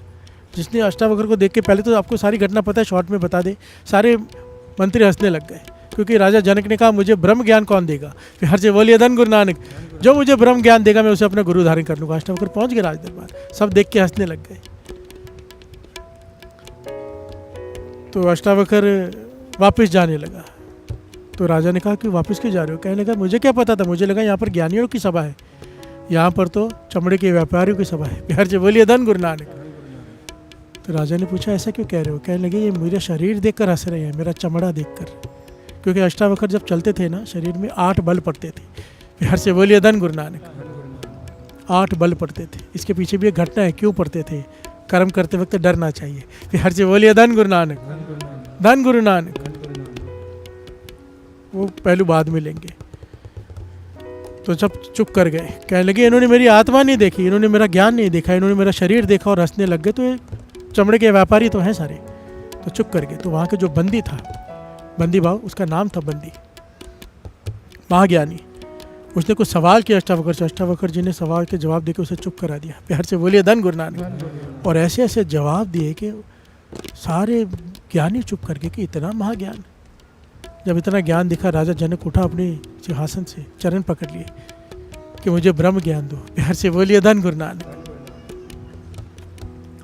S1: जिसने अष्टावक्र को देख के, पहले तो आपको सारी घटना पता है, शॉर्ट में बता दे। सारे मंत्री हंसने लग गए, क्योंकि राजा जनक ने कहा मुझे ब्रह्म ज्ञान कौन देगा? प्यार से बोलिए धन गुरु नानक। जो मुझे ब्रह्म ज्ञान देगा मैं उसे अपना गुरु धारण कर लूँगा। अष्टावक्र पहुँच गए राज दरबार, सब देख के हंसने लग गए। तो अष्टावक्र वापस जाने लगा, तो राजा ने कहा कि वापस क्यों जा रहे हो? कहने लगा मुझे क्या पता था, मुझे लगा यहाँ पर ज्ञानियों की सभा है, यहाँ पर तो चमड़े के व्यापारियों की सभा है। प्यार से बोलिए धन गुरु नानक। तो राजा ने पूछा ऐसा क्यों कह रहे हो? कहने लगे ये मेरा शरीर देखकर हंस रहे हैं, मेरा चमड़ा देखकर। क्योंकि अष्टावक्र जब चलते थे ना, शरीर में 8 बल पड़ते थे। प्यार से बोलिए धन गुरु नानक। 8 बल पड़ते थे। इसके पीछे भी एक घटना है, क्यों पड़ते थे? कर्म करते वक्त डरना चाहिए। प्यार से बोलिए धन गुरु नानक। धन गुरु नानक। वो पहलू बाद में लेंगे। तो जब चुप कर गए, कहने लगे इन्होंने मेरी आत्मा नहीं देखी, इन्होंने मेरा ज्ञान नहीं देखा, इन्होंने मेरा शरीर देखा और हंसने लग गए। तो ये चमड़े के व्यापारी तो हैं सारे, तो चुप कर गए। तो वहाँ के जो बंदी था, बंदी भाव, उसका नाम था बंदी, महाज्ञानी। उसने कुछ सवाल किया अष्टावक्र से, अष्टावक्र जी ने सवाल के जवाब देकर उसे चुप करा दिया। प्यार से बोलिए धन गुरु नानक। और ऐसे ऐसे जवाब दिए कि सारे ज्ञानी चुप कर गए कि इतना महाज्ञान। जब इतना ज्ञान दिखा, राजा जनक उठा अपने सिंहासन से, चरण पकड़ लिए कि मुझे ब्रह्म ज्ञान दो। प्यार से बोलिए धन गुरु नानक।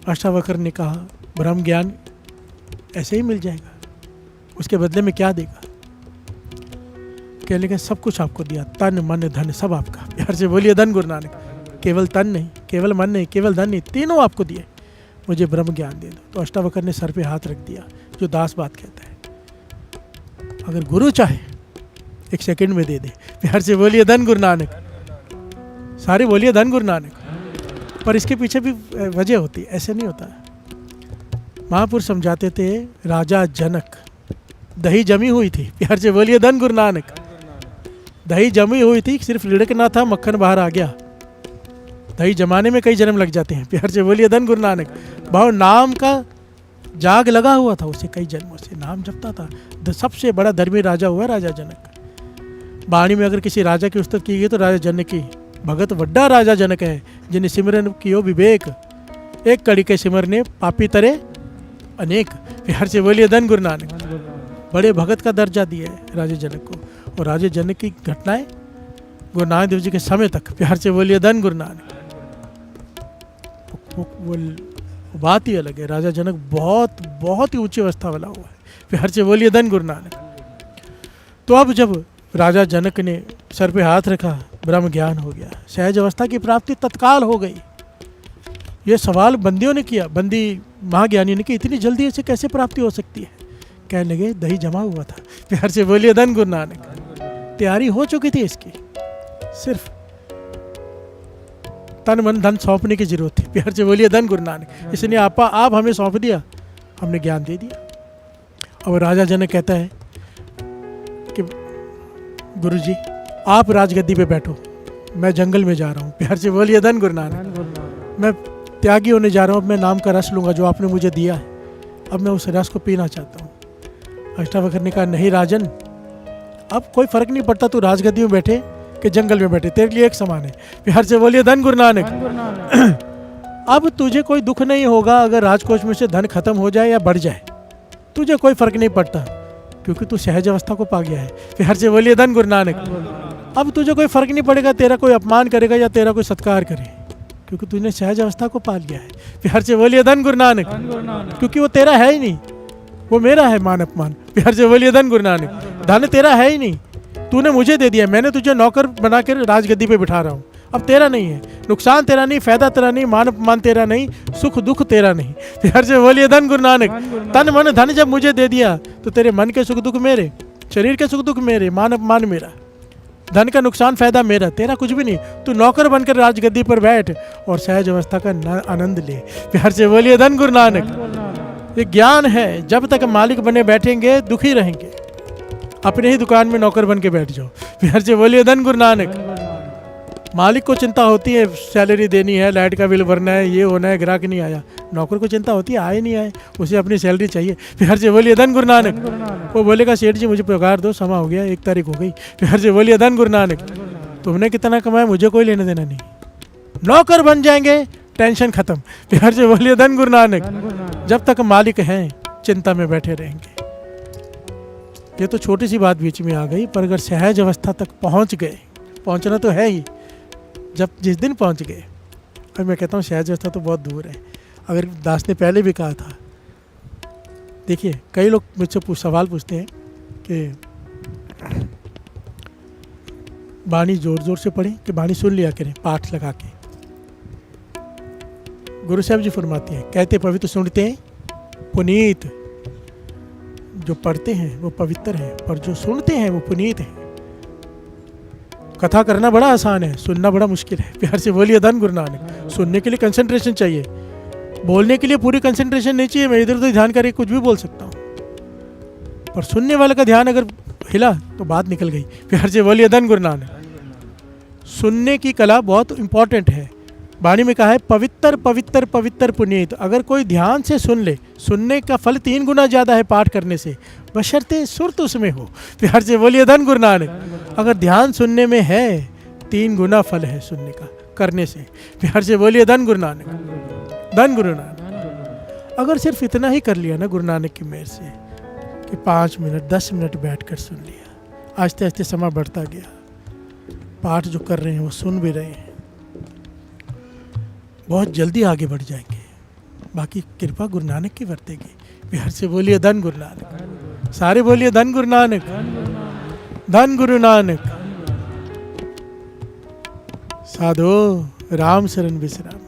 S1: अष्टावक्र ने कहा ब्रह्म ज्ञान ऐसे ही मिल जाएगा, उसके बदले में क्या देगा? कहने लगे सब कुछ आपको दिया, तन मन धन सब आपका। प्यार से बोलिए धन गुरु नानक। केवल तन नहीं, केवल मन नहीं, केवल धन नहीं, तीनों आपको दिए, मुझे ब्रह्म ज्ञान दे दो। तो अष्टावक्र ने सर पे हाथ रख दिया, जो दास बात कहता है। अगर गुरु चाहे 1 सेकंड में दे दे। प्यार से बोलिए धन गुरु नानक। सारे बोलिए धन गुरु नानक। पर इसके पीछे भी वजह होती है, ऐसे नहीं होता। महापुरुष समझाते थे, राजा जनक दही जमी हुई थी। प्यार से बोलिए धन गुरु नानक। दही जमी हुई थी, सिर्फ लिड़कना था, मक्खन बाहर आ गया। दही जमाने में कई जन्म लग जाते हैं। प्यार से बोलिए धन गुरु नानक। भाव नाम का जाग लगा हुआ था उसे, कई जन्मों से नाम जपता था। सबसे बड़ा धर्मी राजा हुआ राजा जनक। वाणी में अगर किसी राजा की उस्तत की गई तो राजा जनक की। भगत वड्डा राजा जनक है, जिन्हें सिमरन कियो विवेक, एक कड़ी के सिमरने पापी तरे अनेक। प्यार से बोलिए धन गुरु नानक। बड़े भगत का दर्जा दिया है राजा जनक को। और राजा जनक की घटनाएं गुरु नानक देव जी के समय तक। प्यार से बोलिए धन गुरु नानक। वो बात ही अलग है। राजा जनक बहुत बहुत ही ऊंची अवस्था वाला हुआ है। प्यार से बोलिए धन गुरु नानक। तो अब जब राजा जनक ने सर पे हाथ रखा, ब्रह्म ज्ञान हो गया, सहज अवस्था की प्राप्ति तत्काल हो गई। ये सवाल बंदियों ने किया, बंदी महाज्ञानी ने कि इतनी जल्दी इसे कैसे प्राप्ति हो सकती है? कहने लगे दही जमा हुआ था। प्यार से बोलिए धन गुरु नानक। तैयारी हो चुकी थी इसकी, सिर्फ तन मन धन सौंपने की जरूरत थी। प्यार से बोलिए धन गुरु नानक। इसने आप हमें सौंप दिया, हमने ज्ञान दे दिया। अब राजा जनक कहता है कि गुरुजी आप राजगद्दी पे बैठो, मैं जंगल में जा रहा हूँ। प्यार से बोलिए धन गुरु नानक।
S4: धन गुरु नानक।
S1: मैं त्यागी होने जा रहा हूँ, अब मैं नाम का रस लूँगा जो आपने मुझे दिया है, अब मैं उस रस को पीना चाहता हूँ। अष्टावक्र ने कहा नहीं राजन, अब कोई फर्क नहीं पड़ता तू राजगद्दी में बैठे कि जंगल में बैठे, तेरे लिए एक समान है। प्यार से बोलिए धन गुरु नानक।
S4: धन गुरु नानक।
S1: अब तुझे कोई दुख नहीं होगा अगर राजकोष में से धन खत्म हो जाए या बढ़ जाए, तुझे कोई फर्क नहीं पड़ता क्योंकि तू सहज अवस्था को पा गया है। प्यार से बोलिए धन गुरु नानक।
S4: धन गुरु नानक।
S1: अब तुझे कोई फर्क नहीं पड़ेगा तेरा कोई अपमान करेगा या तेरा कोई सत्कार करे, क्योंकि तूने सहज अवस्था को पा लिया है। प्यार से बोलिए धन गुरु नानक।
S4: धन गुरु नानक।
S1: क्योंकि वो तेरा है ही नहीं, वो मेरा है मान अपमान। प्यार से बोलिए धन गुरु नानक। धन तेरा है ही नहीं, तूने मुझे दे दिया, मैंने तुझे नौकर बना कर राजगद्दी पे बिठा रहा हूँ, अब तेरा नहीं है। नुकसान तेरा नहीं, फायदा तेरा नहीं, मान अपमान तेरा नहीं, सुख दुख तेरा नहीं। प्यार से बोलिए धन गुरु नानक।
S4: धन गुरु नानक।
S1: तन मन धन जब मुझे दे दिया तो तेरे मन के सुख दुख मेरे, शरीर के सुख दुख मेरे, मान अपमान मेरा, धन का नुकसान फायदा मेरा, तेरा कुछ भी नहीं। तू नौकर बनकर राजगद्दी पर बैठ और सहज अवस्था का आनंद ले। प्यार से बोलिए धन गुरु नानक।
S4: धन गुरु नानक।
S1: ये ज्ञान है, जब तक मालिक बने बैठेंगे दुखी रहेंगे, अपने ही दुकान में नौकर बन के बैठ जाओ। प्यार से बोलिए धन गुरु नानक।
S4: धन गुरु नानक।
S1: मालिक को चिंता होती है सैलरी देनी है, लाइट का बिल भरना है, ये होना है, ग्राहक नहीं आया। नौकर को चिंता होती है आए नहीं आए, उसे अपनी सैलरी चाहिए। प्यार से बोलिए धन गुरु
S4: धन
S1: नानक।
S4: गुरु नानक।
S1: वो बोलेगा सेठ जी मुझे पगार दो, समा हो गया, 1 तारीख हो गई। प्यार से बोलिए धन गुरु नानक।
S4: धन गुरु नानक।
S1: तुमने कितना कमाया मुझे कोई लेना देना नहीं, नौकर बन जाएंगे टेंशन खत्म। प्यार से बोलिए धन गुरु नानक।
S4: धन गुरु नानक।
S1: जब तक मालिक हैं चिंता में बैठे रहेंगे। ये तो छोटी सी बात बीच में आ गई, पर अगर सहज अवस्था तक पहुंच गए, पहुंचना तो है ही, जब जिस दिन पहुंच गए, और मैं कहता हूँ सहज अवस्था तो बहुत दूर है। अगर दास ने पहले भी कहा था, देखिए कई लोग मुझसे सवाल पूछते हैं कि बाणी जोर जोर से पढ़ें कि बाणी सुन लिया करें पाठ लगा के। गुरु साहब जी फरमाते हैं, कहते पवित्र सुनते हैं पुनीत, जो पढ़ते हैं वो पवित्र है, पर जो सुनते हैं वो पुनीत है। कथा करना बड़ा आसान है, सुनना बड़ा मुश्किल है। प्यार से बोलिए धन गुरु नानक। सुनने के लिए कंसंट्रेशन चाहिए, बोलने के लिए पूरी कंसंट्रेशन नहीं चाहिए। मैं इधर उधर ध्यान करके कुछ भी बोल सकता हूँ, पर सुनने वाले का ध्यान अगर हिला तो बात निकल गई। प्यार से बोलिए धन गुरु नानक। सुनने की कला बहुत इंपॉर्टेंट है। वाणी में कहा है पवित्र पवित्र पवित्र पुनीत। अगर कोई ध्यान से सुन ले, सुनने का फल 3 गुना ज़्यादा है पाठ करने से, बशर्ते सुरत उसमें हो। प्यार से बोलिए धन गुरु नानक। अगर ध्यान सुनने में है 3 गुना फल है सुनने का करने से। प्यार से बोलिए धन गुरु नानक। धन गुरु नानक। अगर सिर्फ इतना ही कर लिया ना गुरु नानक की मेहर से कि 5 मिनट 10 मिनट बैठ कर सुन लिया, आहिस्ते आहिस्ते समय बढ़ता गया, पाठ जो कर रहे हैं वो सुन भी रहे हैं, बहुत जल्दी आगे बढ़ जाएंगे। बाकी कृपा गुरु नानक की बरतेगी। प्यार से बोलिए धन गुरु नानक। सारे बोलिए धन गुरु नानक। धन गुरु नानक। साधो राम शरण विश्राम।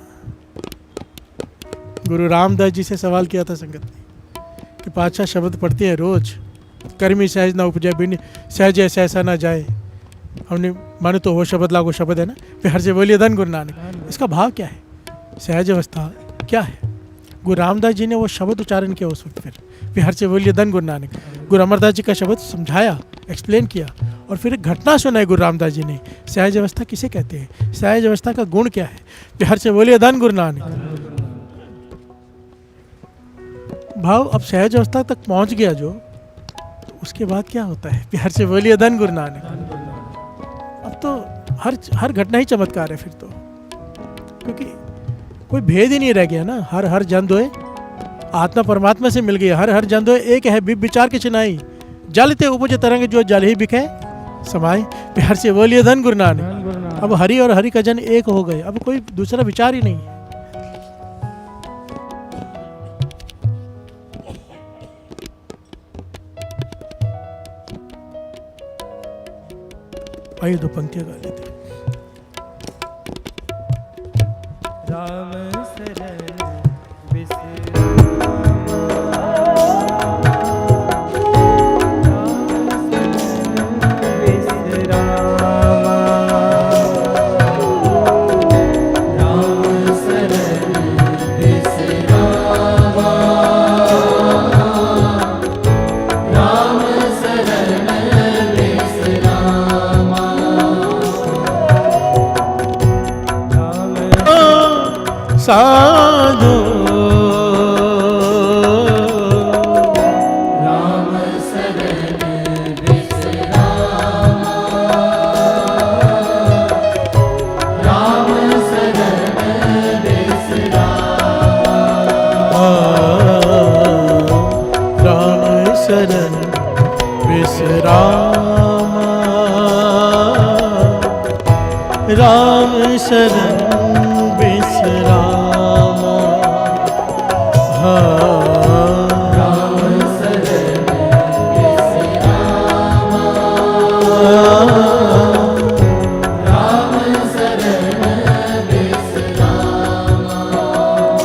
S1: गुरु रामदास जी से सवाल किया था संगत ने कि पातशाह शब्द पढ़ते हैं रोज, कर्मी सहज ना उपजे बिन सहज ऐसा ना जाए, हमने माने तो वो शब्द लागो शब्द है ना। प्यार से बोलिए धन गुरु नानक। इसका भाव क्या है, सहज अवस्था क्या है? गुरु रामदास जी ने वो शब्द उच्चारण किया उस वक्त। फिर प्यार से बोलिए धन गुरु नानक। गुरु अमरदास जी का शब्द समझाया, एक्सप्लेन किया, और फिर एक घटना सुनाई गुरु रामदास जी ने। सहज अवस्था किसे कहते हैं, सहज अवस्था का गुण क्या है? प्यार से बोलिए धन गुरु नानक। भाव अब सहज अवस्था तक पहुंच गया जो, तो उसके बाद क्या होता है? प्यार से बोलिए धन गुरु नानक। अब तो हर घटना ही चमत्कार है फिर तो, क्योंकि कोई भेद ही नहीं रह गया ना। हर जन दोए आत्मा परमात्मा से मिल गई। हर जन दोए एक है विचार के चिनाई, जलते उपजे तरंग जो जल ही बिखे समाए। प्यार से बोलिए धन गुरु नानक। अब हरि और हरि का जन एक हो गए, अब कोई दूसरा विचार ही नहीं है। आइए 2 पंक्तियां गा लेते हैं।
S4: राम शरण
S3: साधो
S2: राम शरण विश्रामा राम शरण विश्रामा
S3: राम शरण विश्रामा राम शरण विश्रामा
S2: राम शरण विश्रामा राम शरण विश्रामा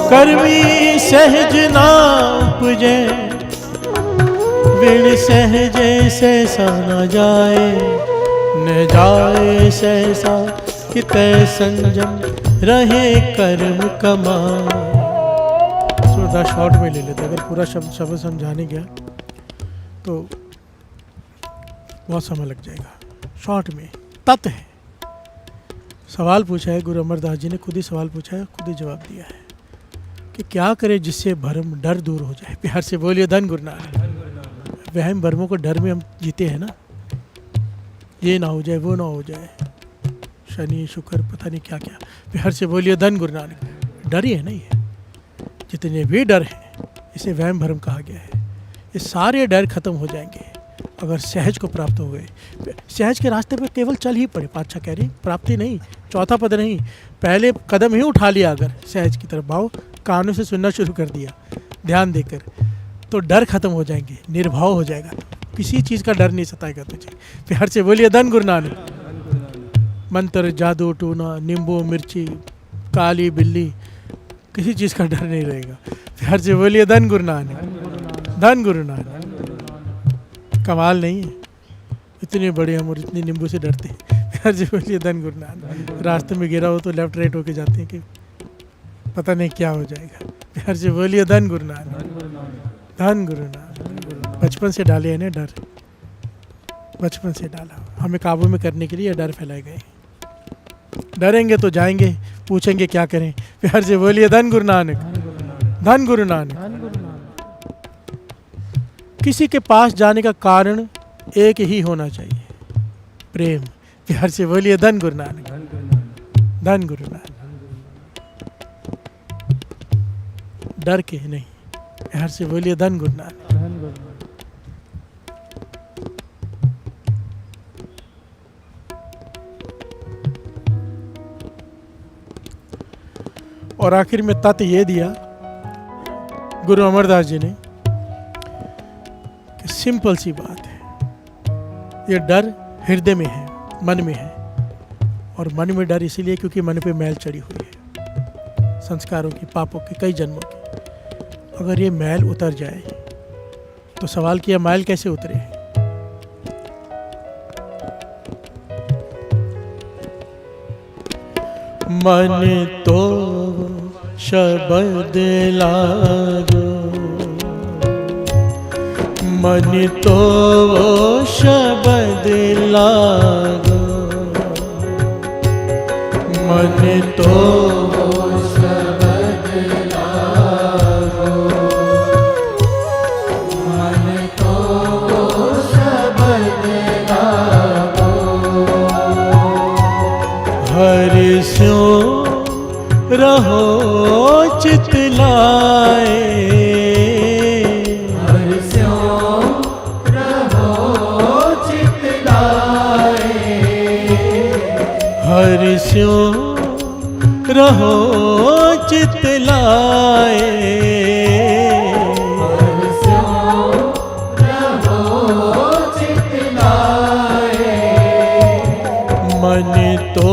S3: कर्मी सहज ना उपजे विण सहजे सहसा न जाए न जाए सहसा कितै संजम रहे कर्म कमाए। थोड़ा शॉर्ट में ले लेते, अगर पूरा शब्द समझाने गया तो बहुत समय लग जाएगा। शॉर्ट में तत् है। सवाल पूछा है गुरु अमरदास जी ने, खुद ही सवाल पूछा है, खुद ही जवाब दिया है कि क्या करे जिससे भरम डर दूर हो जाए। प्यार से बोलिए धन गुरु नानक। वहम भरमों को डर में हम जीते हैं ना, ये ना हो जाए वो ना हो जाए, शनि शुक्र पता नहीं क्या क्या। प्यार से बोलिए धन गुरु नानक। डर ही है ना ये, जितने भी डर हैं इसे वहम भरम कहा गया है। ये सारे डर खत्म हो जाएंगे अगर सहज को प्राप्त हो गए। सहज के रास्ते पे केवल चल ही पड़े। पातशाह कह रही प्राप्ति नहीं, चौथा पद नहीं, पहले कदम ही उठा लिया अगर सहज की तरफ, भाव कानों से सुनना शुरू कर दिया ध्यान देकर, तो डर खत्म हो जाएंगे, निर्भाव हो जाएगा, किसी चीज़ का डर नहीं सताएगा तुझे। प्यार से बोलिए धन गुरु नानक। मंत्र जादू टूना नींबू मिर्ची काली बिल्ली, किसी चीज़ का डर नहीं रहेगा। प्यार से बोलिए धन गुरु नानक, धन गुरु नानक। कमाल नहीं है, इतने बड़े हम और इतने नींबू से डरते हैं। प्यार से बोलिए धन गुरु नानक। रास्ते में गिरा हो तो लेफ्ट राइट होके जाते हैं कि पता नहीं क्या हो जाएगा। प्यार से बोलिए धन गुरु नानक, धन गुरु नानक। बचपन से डाले हैं ना डर, बचपन से डाला हमें काबू में करने के लिए डर फैलाए गए। डरेंगे तो जाएंगे, पूछेंगे क्या करें। प्यार से बोलिए धन गुरु नानक, धन गुरु नानक। किसी के पास जाने का कारण एक ही होना चाहिए, प्रेम। प्यार से बोलिए धन गुरु नानक, धन गुरु नानक। डर के नहीं, प्यार से बोलिए धन गुरु नानक। और आखिर में तत्व ये दिया गुरु अमरदास जी ने कि सिंपल सी बात है, ये डर हृदय में है, मन में है। और मन में डर इसीलिए क्योंकि मन पे मैल चढ़ी हुई है, संस्कारों की, पापों की, कई जन्मों की। अगर ये मैल उतर जाए तो सवाल किया मैल कैसे उतरे। मन तो शब्द लागो, मन तो शब्द लागो, मन तो
S2: शब्द लागो, मन तो शब्द लागो।
S3: हरि स्यों रहो चित लाए,
S2: हरि स्यों रहो चित लाए,
S3: हरि स्यों रहो चित लाए,
S2: हरि स्यों रहो चित लाए।
S3: मन तो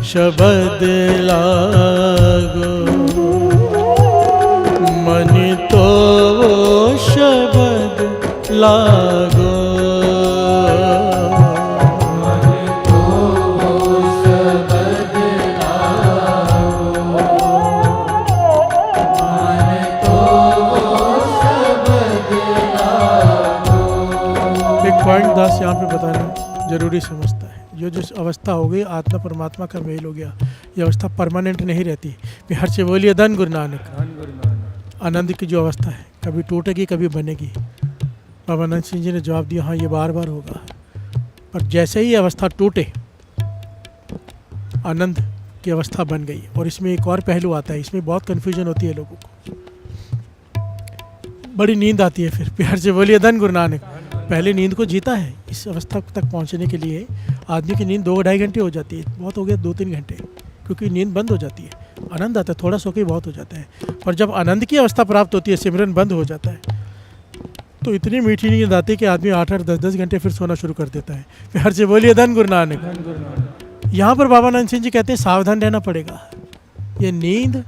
S3: शब्द लागो, मन तो शब्द लागो,
S2: मन तो शब्द लागो, मन तो शब्द लागो।
S3: एक पॉइंट दास यहाँ पे बताना जरूरी समझता है। जो अवस्था हो गई आत्मा परमात्मा का मेल हो गया,
S1: ये अवस्था परमानेंट नहीं रहती। बिहार से बोलिए धन गुरु नानक।
S4: धन गुरु नानक।
S1: आनंद की जो अवस्था है कभी टूटेगी कभी बनेगी। बाबा नंद सिंह जी ने जवाब दिया, हाँ ये बार बार होगा, पर जैसे ही अवस्था टूटे आनंद की अवस्था बन गई। और इसमें एक और पहलू आता है, इसमें बहुत कन्फ्यूजन होती है लोगों को, बड़ी नींद आती है। फिर प्यार से बोलिए धन गुरु नानक। पहले नींद को जीता है। इस अवस्था तक पहुंचने के लिए आदमी की नींद 2-2.5 घंटे हो जाती है, बहुत हो गया 2-3 घंटे, क्योंकि नींद बंद हो जाती है। आनंद आता है, थोड़ा सो के बहुत हो जाता है। पर जब आनंद की अवस्था प्राप्त होती है, सिमरन बंद हो जाता है, तो इतनी मीठी नींद आती है कि आदमी 8-8, 10-10 घंटे फिर सोना शुरू कर देता है। प्यार से बोलिए धन गुरु नानक।
S4: धन गुरु नानक।
S1: यहाँ पर बाबा नंद सिंह जी कहते हैं सावधान रहना पड़ेगा। ये नींद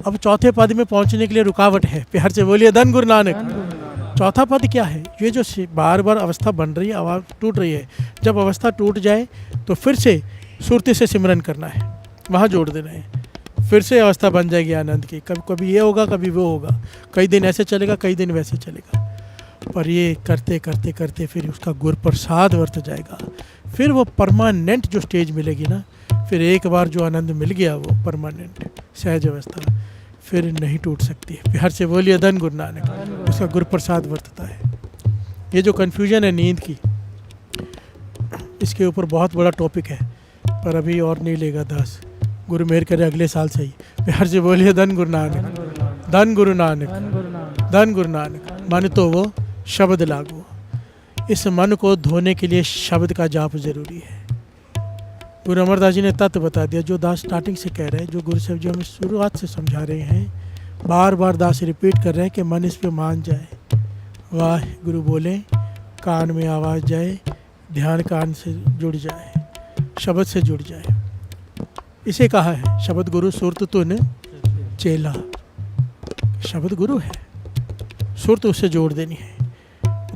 S1: अब चौथे पद में पहुँचने के लिए रुकावट है। प्यार से बोलिए धन गुरु नानक। चौथा पद क्या है? ये जो बार बार अवस्था बन रही है, आवाज़ टूट रही है, जब अवस्था टूट जाए तो फिर से सुरती से सिमरन करना है, वहाँ जोड़ देना है, फिर से अवस्था बन जाएगी आनंद की। कभी कभी ये होगा कभी वो होगा, कई दिन ऐसे चलेगा कई दिन वैसे चलेगा, पर ये करते करते करते फिर उसका गुरु प्रसाद वर्त जाएगा। फिर वो परमानेंट जो स्टेज मिलेगी ना, फिर एक बार जो आनंद मिल गया वो परमानेंट सहज अवस्था फिर नहीं टूट सकती है। प्यार से बोलिए धन गुरु नानक। उसका गुरु प्रसाद वर्तता है। ये जो कन्फ्यूजन है नींद की, इसके ऊपर बहुत बड़ा टॉपिक है, पर अभी और नहीं लेगा दास। गुरु मेहर करे अगले साल से ही। प्यार से बोलिए धन गुरु नानक। धन गुरु नानक।
S4: धन गुरु नानक।
S1: धन गुरु नानक। मन तो वो शब्द लागू। इस मन को धोने के लिए शब्द का जाप जरूरी है। गुरु अमरदास जी ने तत्व बता दिया, जो दास स्टार्टिंग से कह रहे हैं, जो गुरु साहब जी हमें शुरुआत से समझा रहे हैं, बार बार दास रिपीट कर रहे हैं कि मन इस पे मान जाए। वाह गुरु बोले, कान में आवाज़ जाए, ध्यान कान से जुड़ जाए, शब्द से जुड़ जाए। इसे कहा है शब्द गुरु सुरत तुन चेला। शब्द गुरु है, सुरत उससे जोड़ देनी है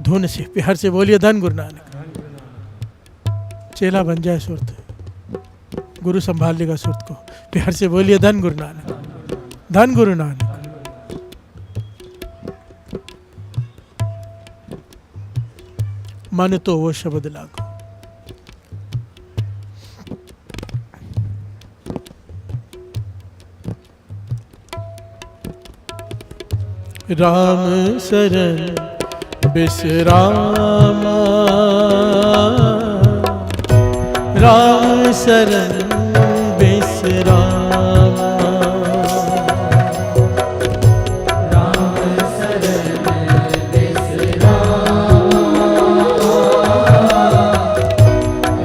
S1: धुन से। प्यार से बोलिए धन गुरु नानक। चेला बन जाए सुरत, गुरु संभाल लेगा सुरत को। प्यार से बोलिए धन गुरु नानक। धन गुरु नानक। मन तो वो शब्द लागू। राम शरण बिसरामा, राम शरण बिसरामा,
S2: राम शरण बिसरामा,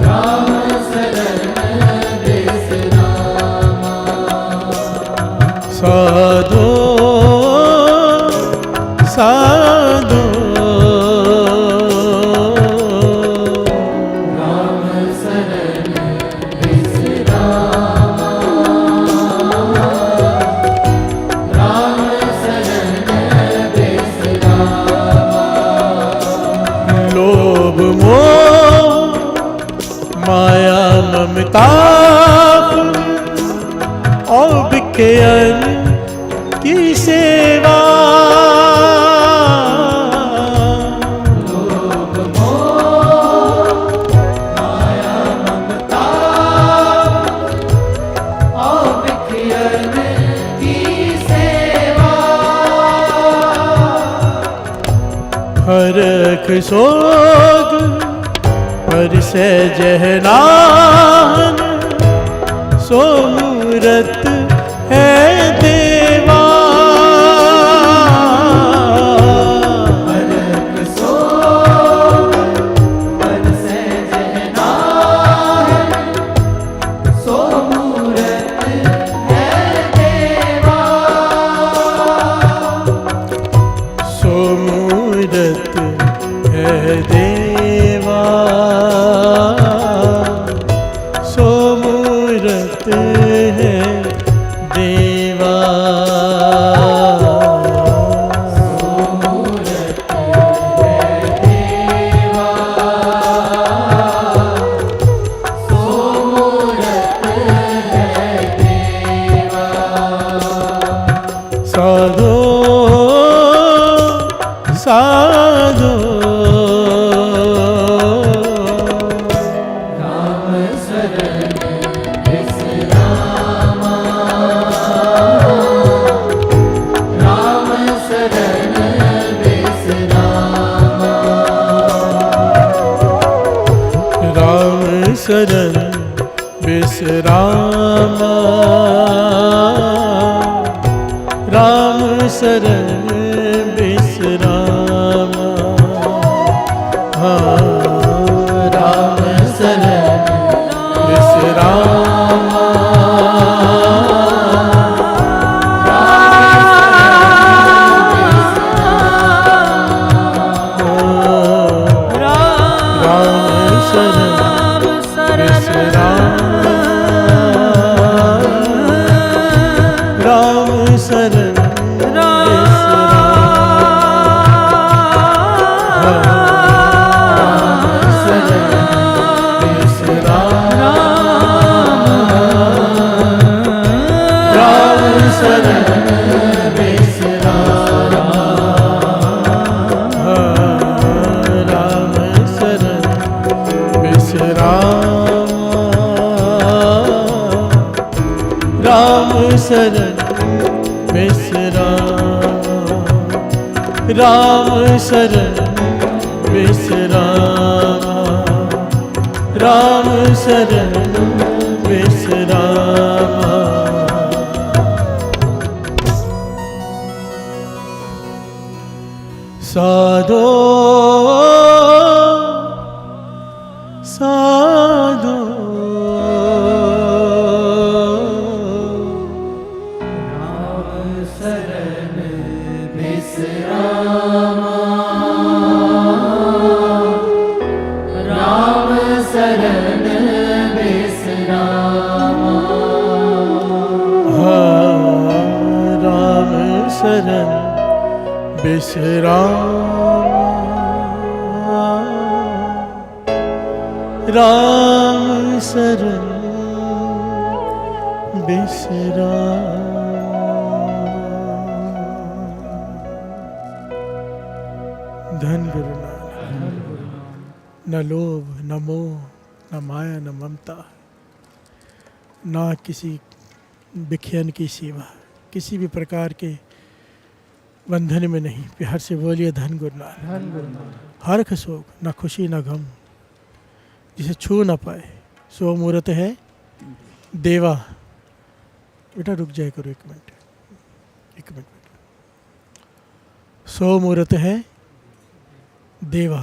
S2: राम शरण बिसरामा।
S1: साधो साधो
S2: राम शरण बिसरामा, राम शरण बिसरामा।
S1: लोभ मोह माया ममता और बिखेरन की सेवा।
S2: लोभ मोह माया ममता और बिखेरन की सेवा।
S1: हरख सोग पर से जहनान, सो मूरत है देवा।
S2: हरख सोग पर से जहनान, सो मूरत है देवा।
S1: सो मूरत है देवा, सो मूरत है देवा। साधो साधो
S2: राम शरण बिसरामा,
S3: शरण विश्रामा, हाँ राम शरण विश्रामा, राम शरण विश्रामा, राम शरण शरण विश्रामा, राम शरण विश्रामा, राम शरण विश्रामा। साधो साधो शरण विश्राम, राम शरण विश्राम। धन गुरु नानक। न लोभ न मोह न माया न ममता, ना किसी विखियन की सेवा, किसी भी प्रकार के बंधन में नहीं। प्यार से बोलिए धन गुरु नानक। हर्ष शोक न खुशी न गम, जिसे छू न पाए सो मूर्त है देवा। बेटा रुक जाए करो एक मिनट, एक मिनट बेटा। सो मूर्त है देवा,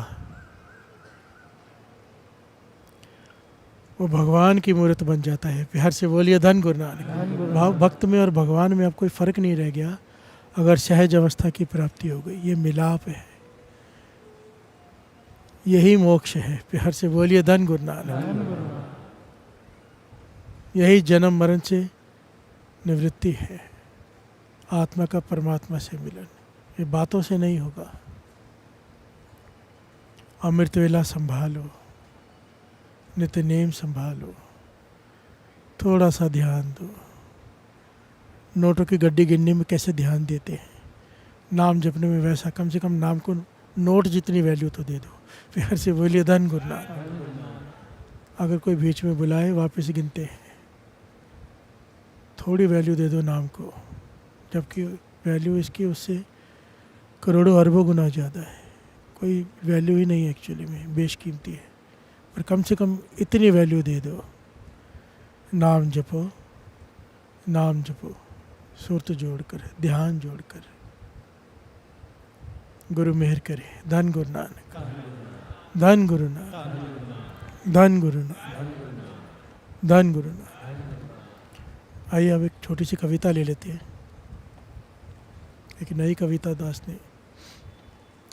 S3: वो भगवान की मूर्त बन जाता है। प्यार से बोलिए धन गुरु नानक। भाव भक्त में और भगवान में अब कोई फर्क नहीं रह गया अगर सहज अवस्था की प्राप्ति हो गई। ये मिलाप है, यही मोक्ष है। प्यार से बोलिए धन गुरु नानक। यही जन्म मरण से निवृत्ति है, आत्मा का परमात्मा से मिलन। ये बातों से नहीं होगा। अमृत वेला संभालो, नित्य नेम संभालो, थोड़ा सा ध्यान दो। नोटों की गड्डी गिनने में कैसे ध्यान देते हैं, नाम जपने में वैसा कम से कम नाम को नोट जितनी वैल्यू तो दे दो। प्यार से बोलिए धन गुरु नानक। अगर कोई बीच में बुलाए वापस गिनते हैं, थोड़ी वैल्यू दे दो नाम को, जबकि वैल्यू इसकी उससे करोड़ों अरबों गुना ज़्यादा है। कोई वैल्यू ही नहीं एक्चुअली में, बेशकीमती है। पर कम से कम इतनी वैल्यू दे दो। नाम जपो, नाम जपो, सुरत जोड़कर, ध्यान जोड़कर। गुरु मेहर करे। धन गुरु नानक, धन गुरु नानक, धन गुरु नानक, धन गुरु नानक। आइए अब एक छोटी सी कविता ले लेते हैं। एक नई कविता दास ने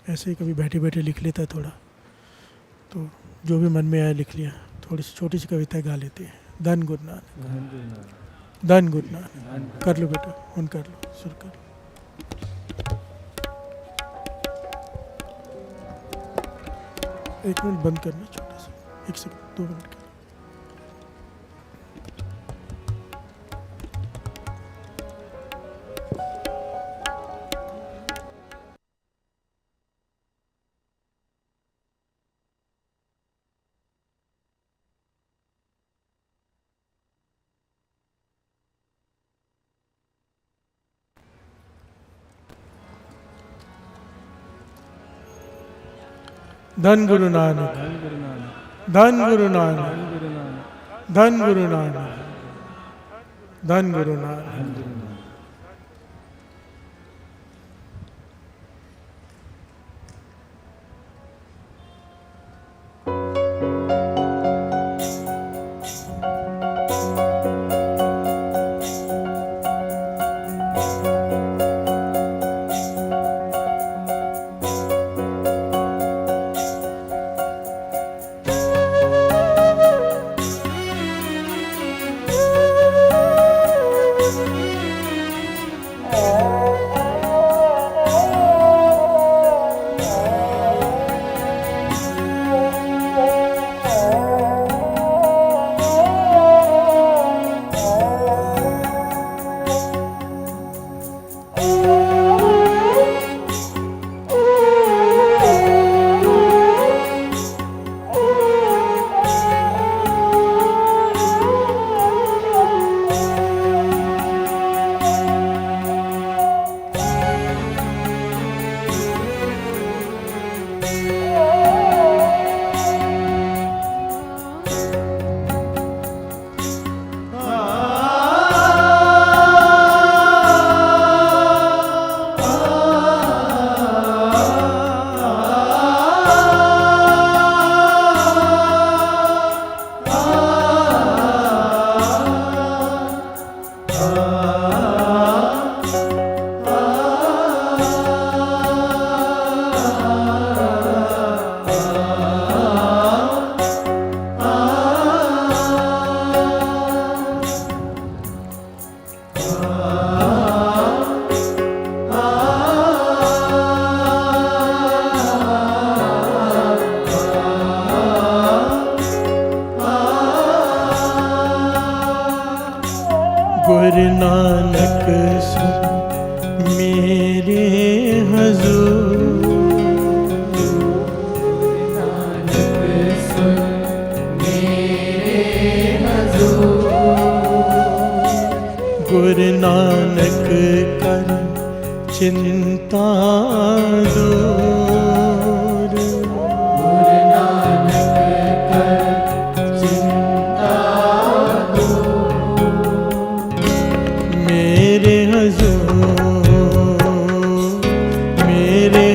S3: ऐसे ही कभी बैठे बैठे लिख लेता है थोड़ा, तो जो भी मन में आया लिख लिया। थोड़ी सी छोटी सी कविता गा लेते हैं। धन गुरु नानक, धन गुरु नानक। कर लो बेटा, उन कर लो, सुर कर लो। एक मिनट बंद करना छोटा सा, 1 सेकंड 2 मिनट के। धन गुरु नानक, धन गुरु नानक, धन गुरु नानक, धन गुरु नानक। नानक सुन मेरे हजूर, गुरु नानक कर चिंता दूर, मेरे हजूर, मेरे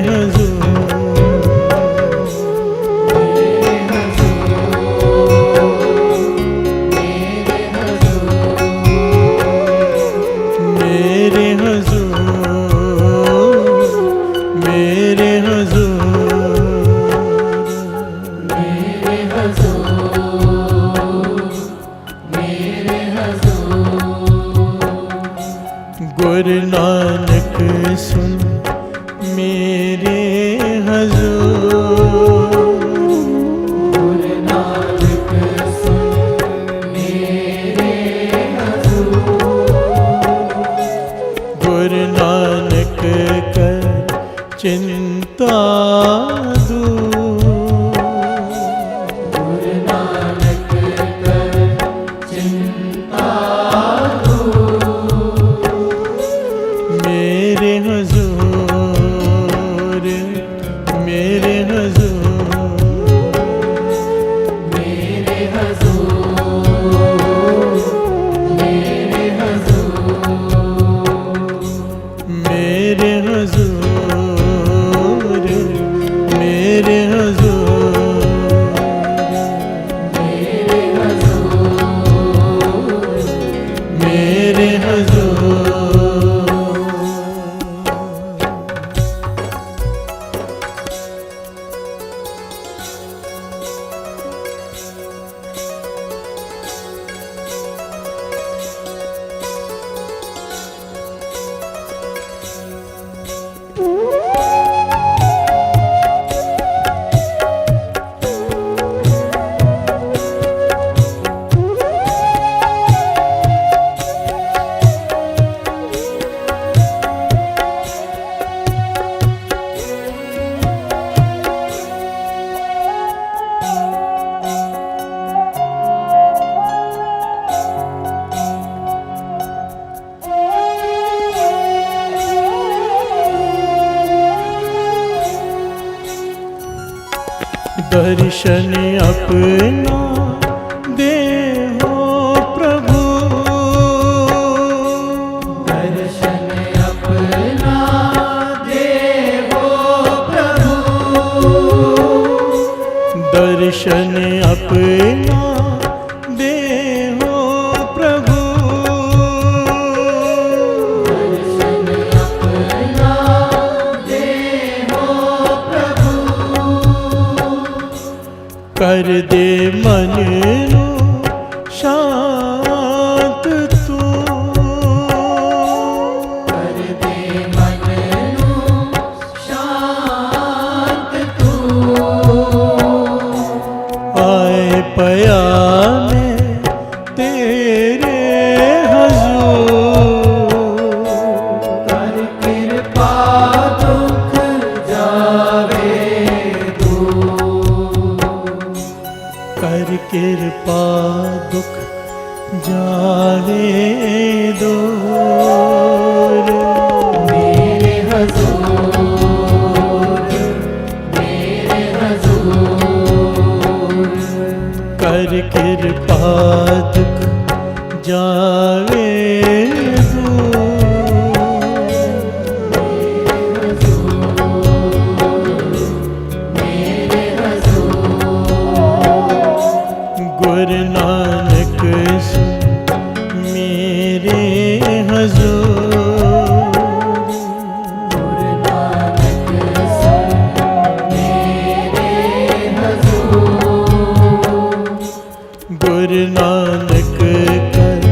S3: मेरे गुरु नानक सुन मेरे हजूर, गुरु नानक सुन मेरे हजूर, गुरु नानक कर चिंता दूर, गुरु नानक कर चिंता मेरे हजूर, मेरे हजूर, मेरे हजूर, मेरे हजूर, मेरे हजूर, मेरे हजूर, मेरे हजूर। दर्शन अपना दे हो प्रभु, दर्शन अपना दे हो प्रभु, दर्शन अपना दे हो प्रभु, दर्शन अपना दे हो प्रभु, कर दे मन नो शांत तू, कर दे मन नो शांत तू, आए पया में तेरे हजूर, कर कृपा दुख जावे कर कृपा दुख जावे दूर, मेरे हजूर, मेरे हजूर, कर कृपा दुख जावे दूर, गुरु नानक सुन मेरे हजूर, गुरु नानक सुन मेरे हजूर, गुरु नानक कर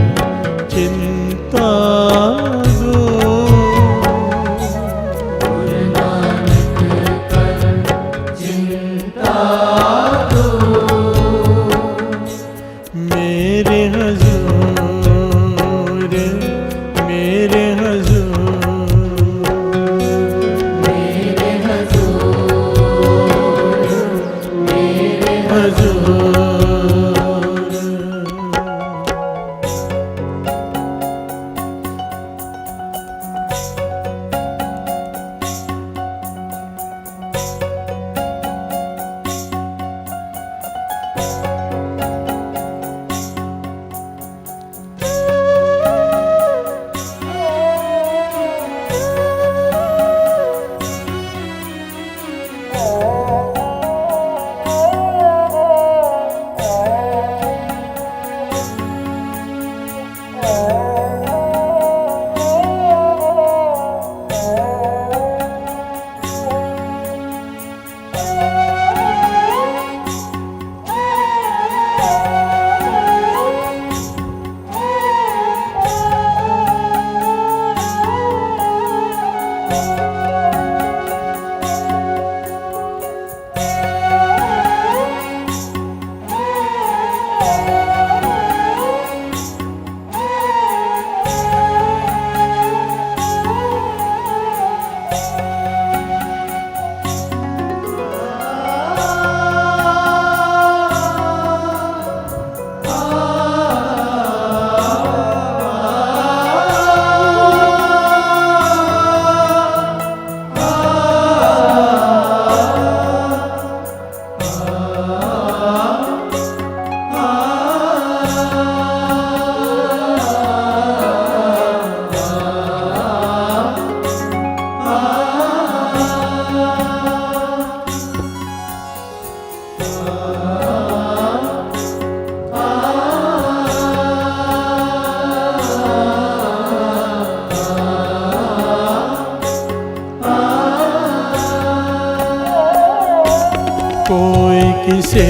S1: किसे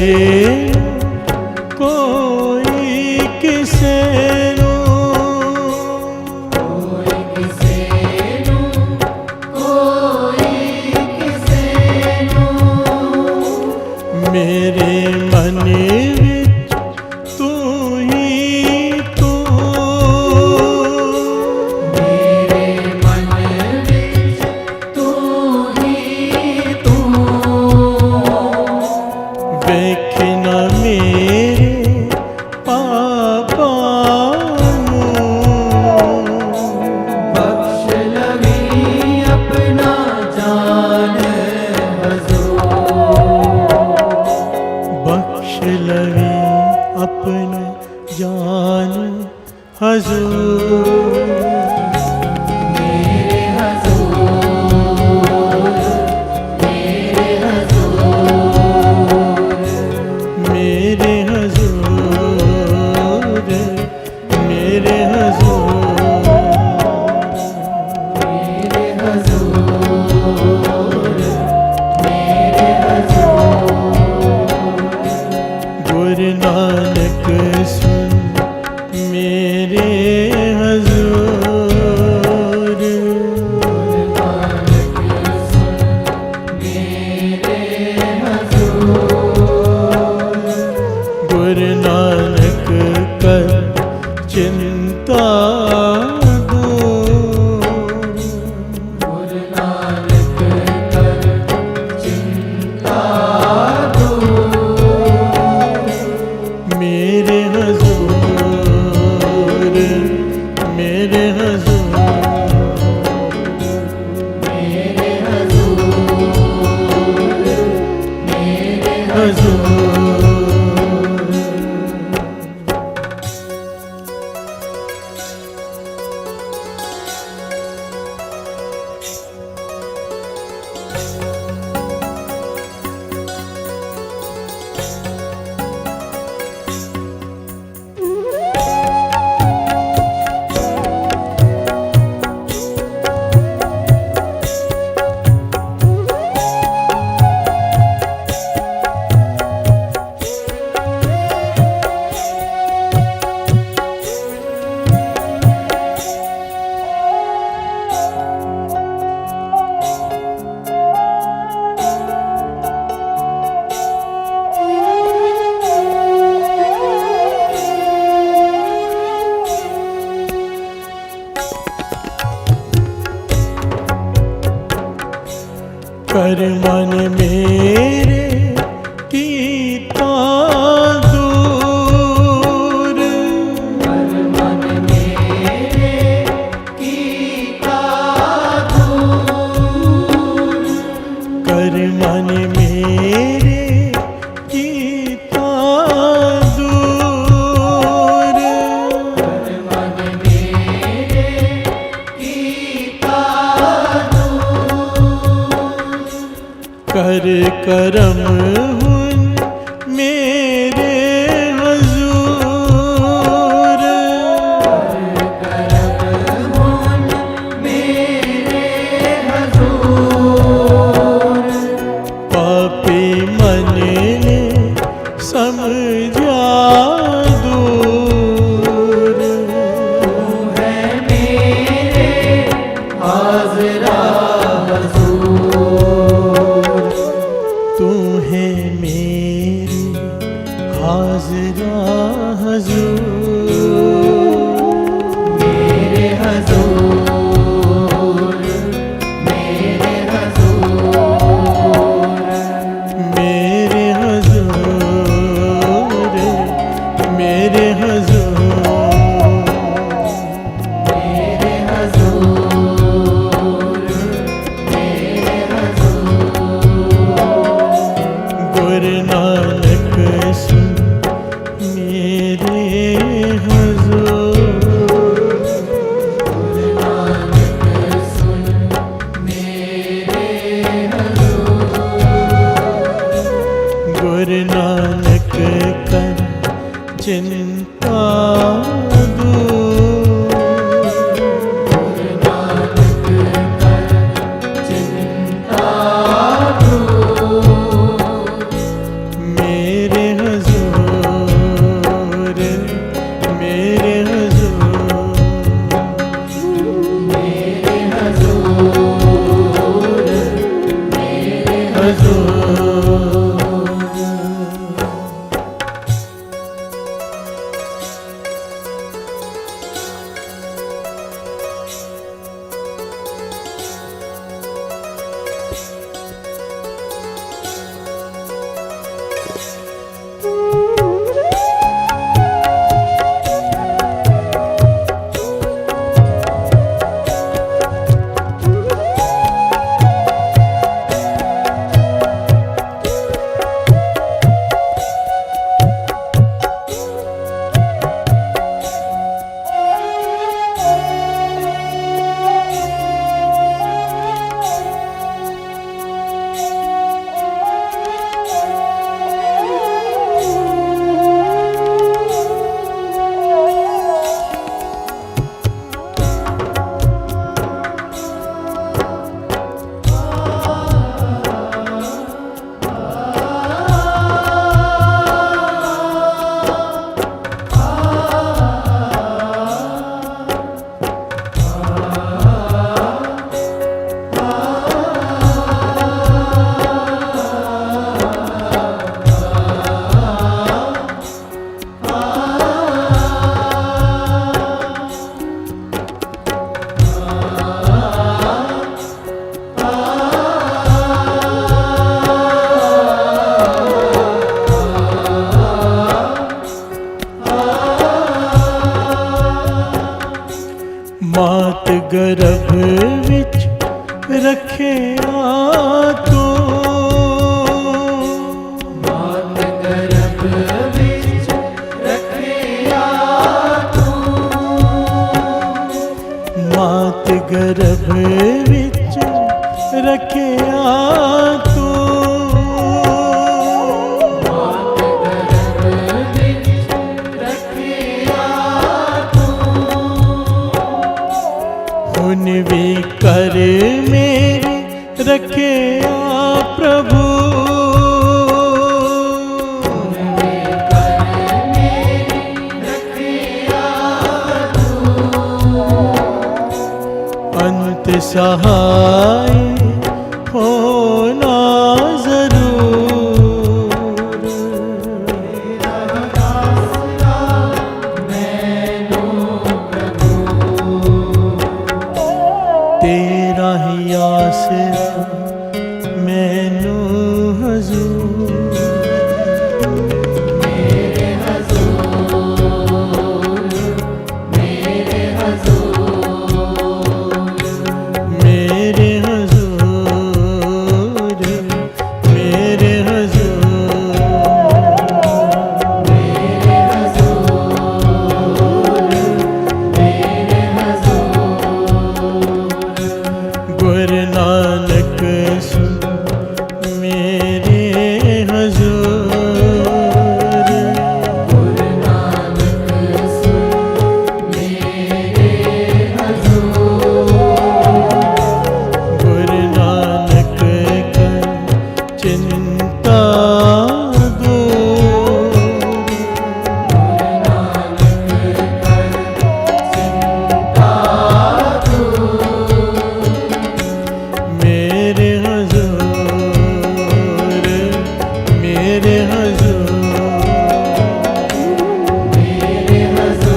S1: कोई किसे मेरे मन विच तू ही तू,
S2: मेरे मन विच तू ही तू,
S1: वेख ना मेरे पापां नूं,
S2: बख्श लवी अपना जान
S1: बख्श लवी अपना जान हजूर।
S2: मेरे हजूर, मेरे हजूर,
S1: मेरे हजूर, मेरे हजूर,
S2: मेरे हजूर, मेरे हजूर,
S1: गुरु नानक सुन मेरे हजूर,
S2: नानक सुन मेरे हजूर,
S1: गुरु नानक कर चिंता दूर,
S2: गुरु नानक कर चिंता दूर,
S1: मेरे हजूर, मेरे हजूर,
S2: मेरे हजूर, मेरे
S1: हजूर। कर मन मेरे कीता दूर,
S2: मन मेरे कीता दूर,
S1: कर मन मेरे कीता दूर,
S2: मन मेरे कीता
S1: कर करम हुन मेरे हजूर,
S2: करम मेरे हजूर,
S1: पापी मन ने समझा दूर,
S2: है मेरे हाजरा हजूर,
S1: तू है
S3: हजूर। मात गर्भ विच रखिया तू,
S2: मात गर्भ विच रखिया तू,
S3: मात गर्भ विच रखिया तू,
S2: मात गर्भ विच रखिया तू,
S3: हुन भी कर मेरे रखिया प्रभु, अंत सहाय होना जरूर, तेरा ही आसरा मैनू हजूर,
S2: मेरे हजूर, मेरे हजूर,
S3: मेरे हजूर, मेरे हजूर,
S2: मेरे हजूर, मेरे हजूर,
S3: गुरु नानक सुन मेरे हजूर,
S2: गुरु नानक सुन मेरे हजूर,
S3: गुरु नानक कर चिंता दूर, मेरे हजूर, मेरे हजूर,
S2: मेरे हजूर, मेरे हजूर,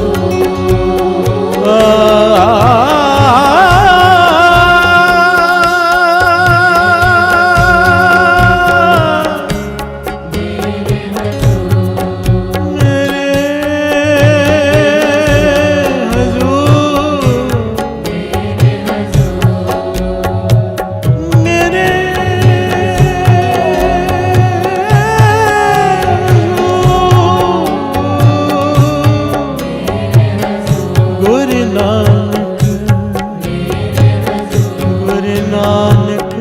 S2: मेरे हजूर,
S3: गुरु नानक, गुरु नानक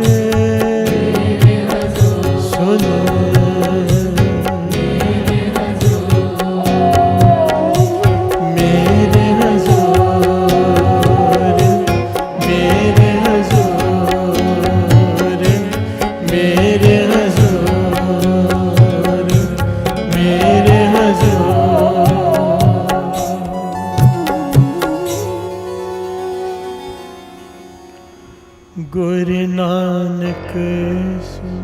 S3: सुन मेरे हजूर, मेरे हजूर, मेरे हजूर, मेरे हजूर। गुरु नानक सुन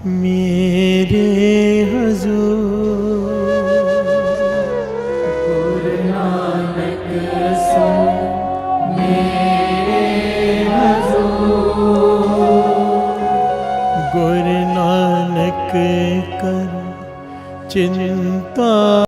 S1: मेरे हुजूर।
S2: गुरु नानक सुन मेरे हजूर।
S1: गुरु नानक कर चिंता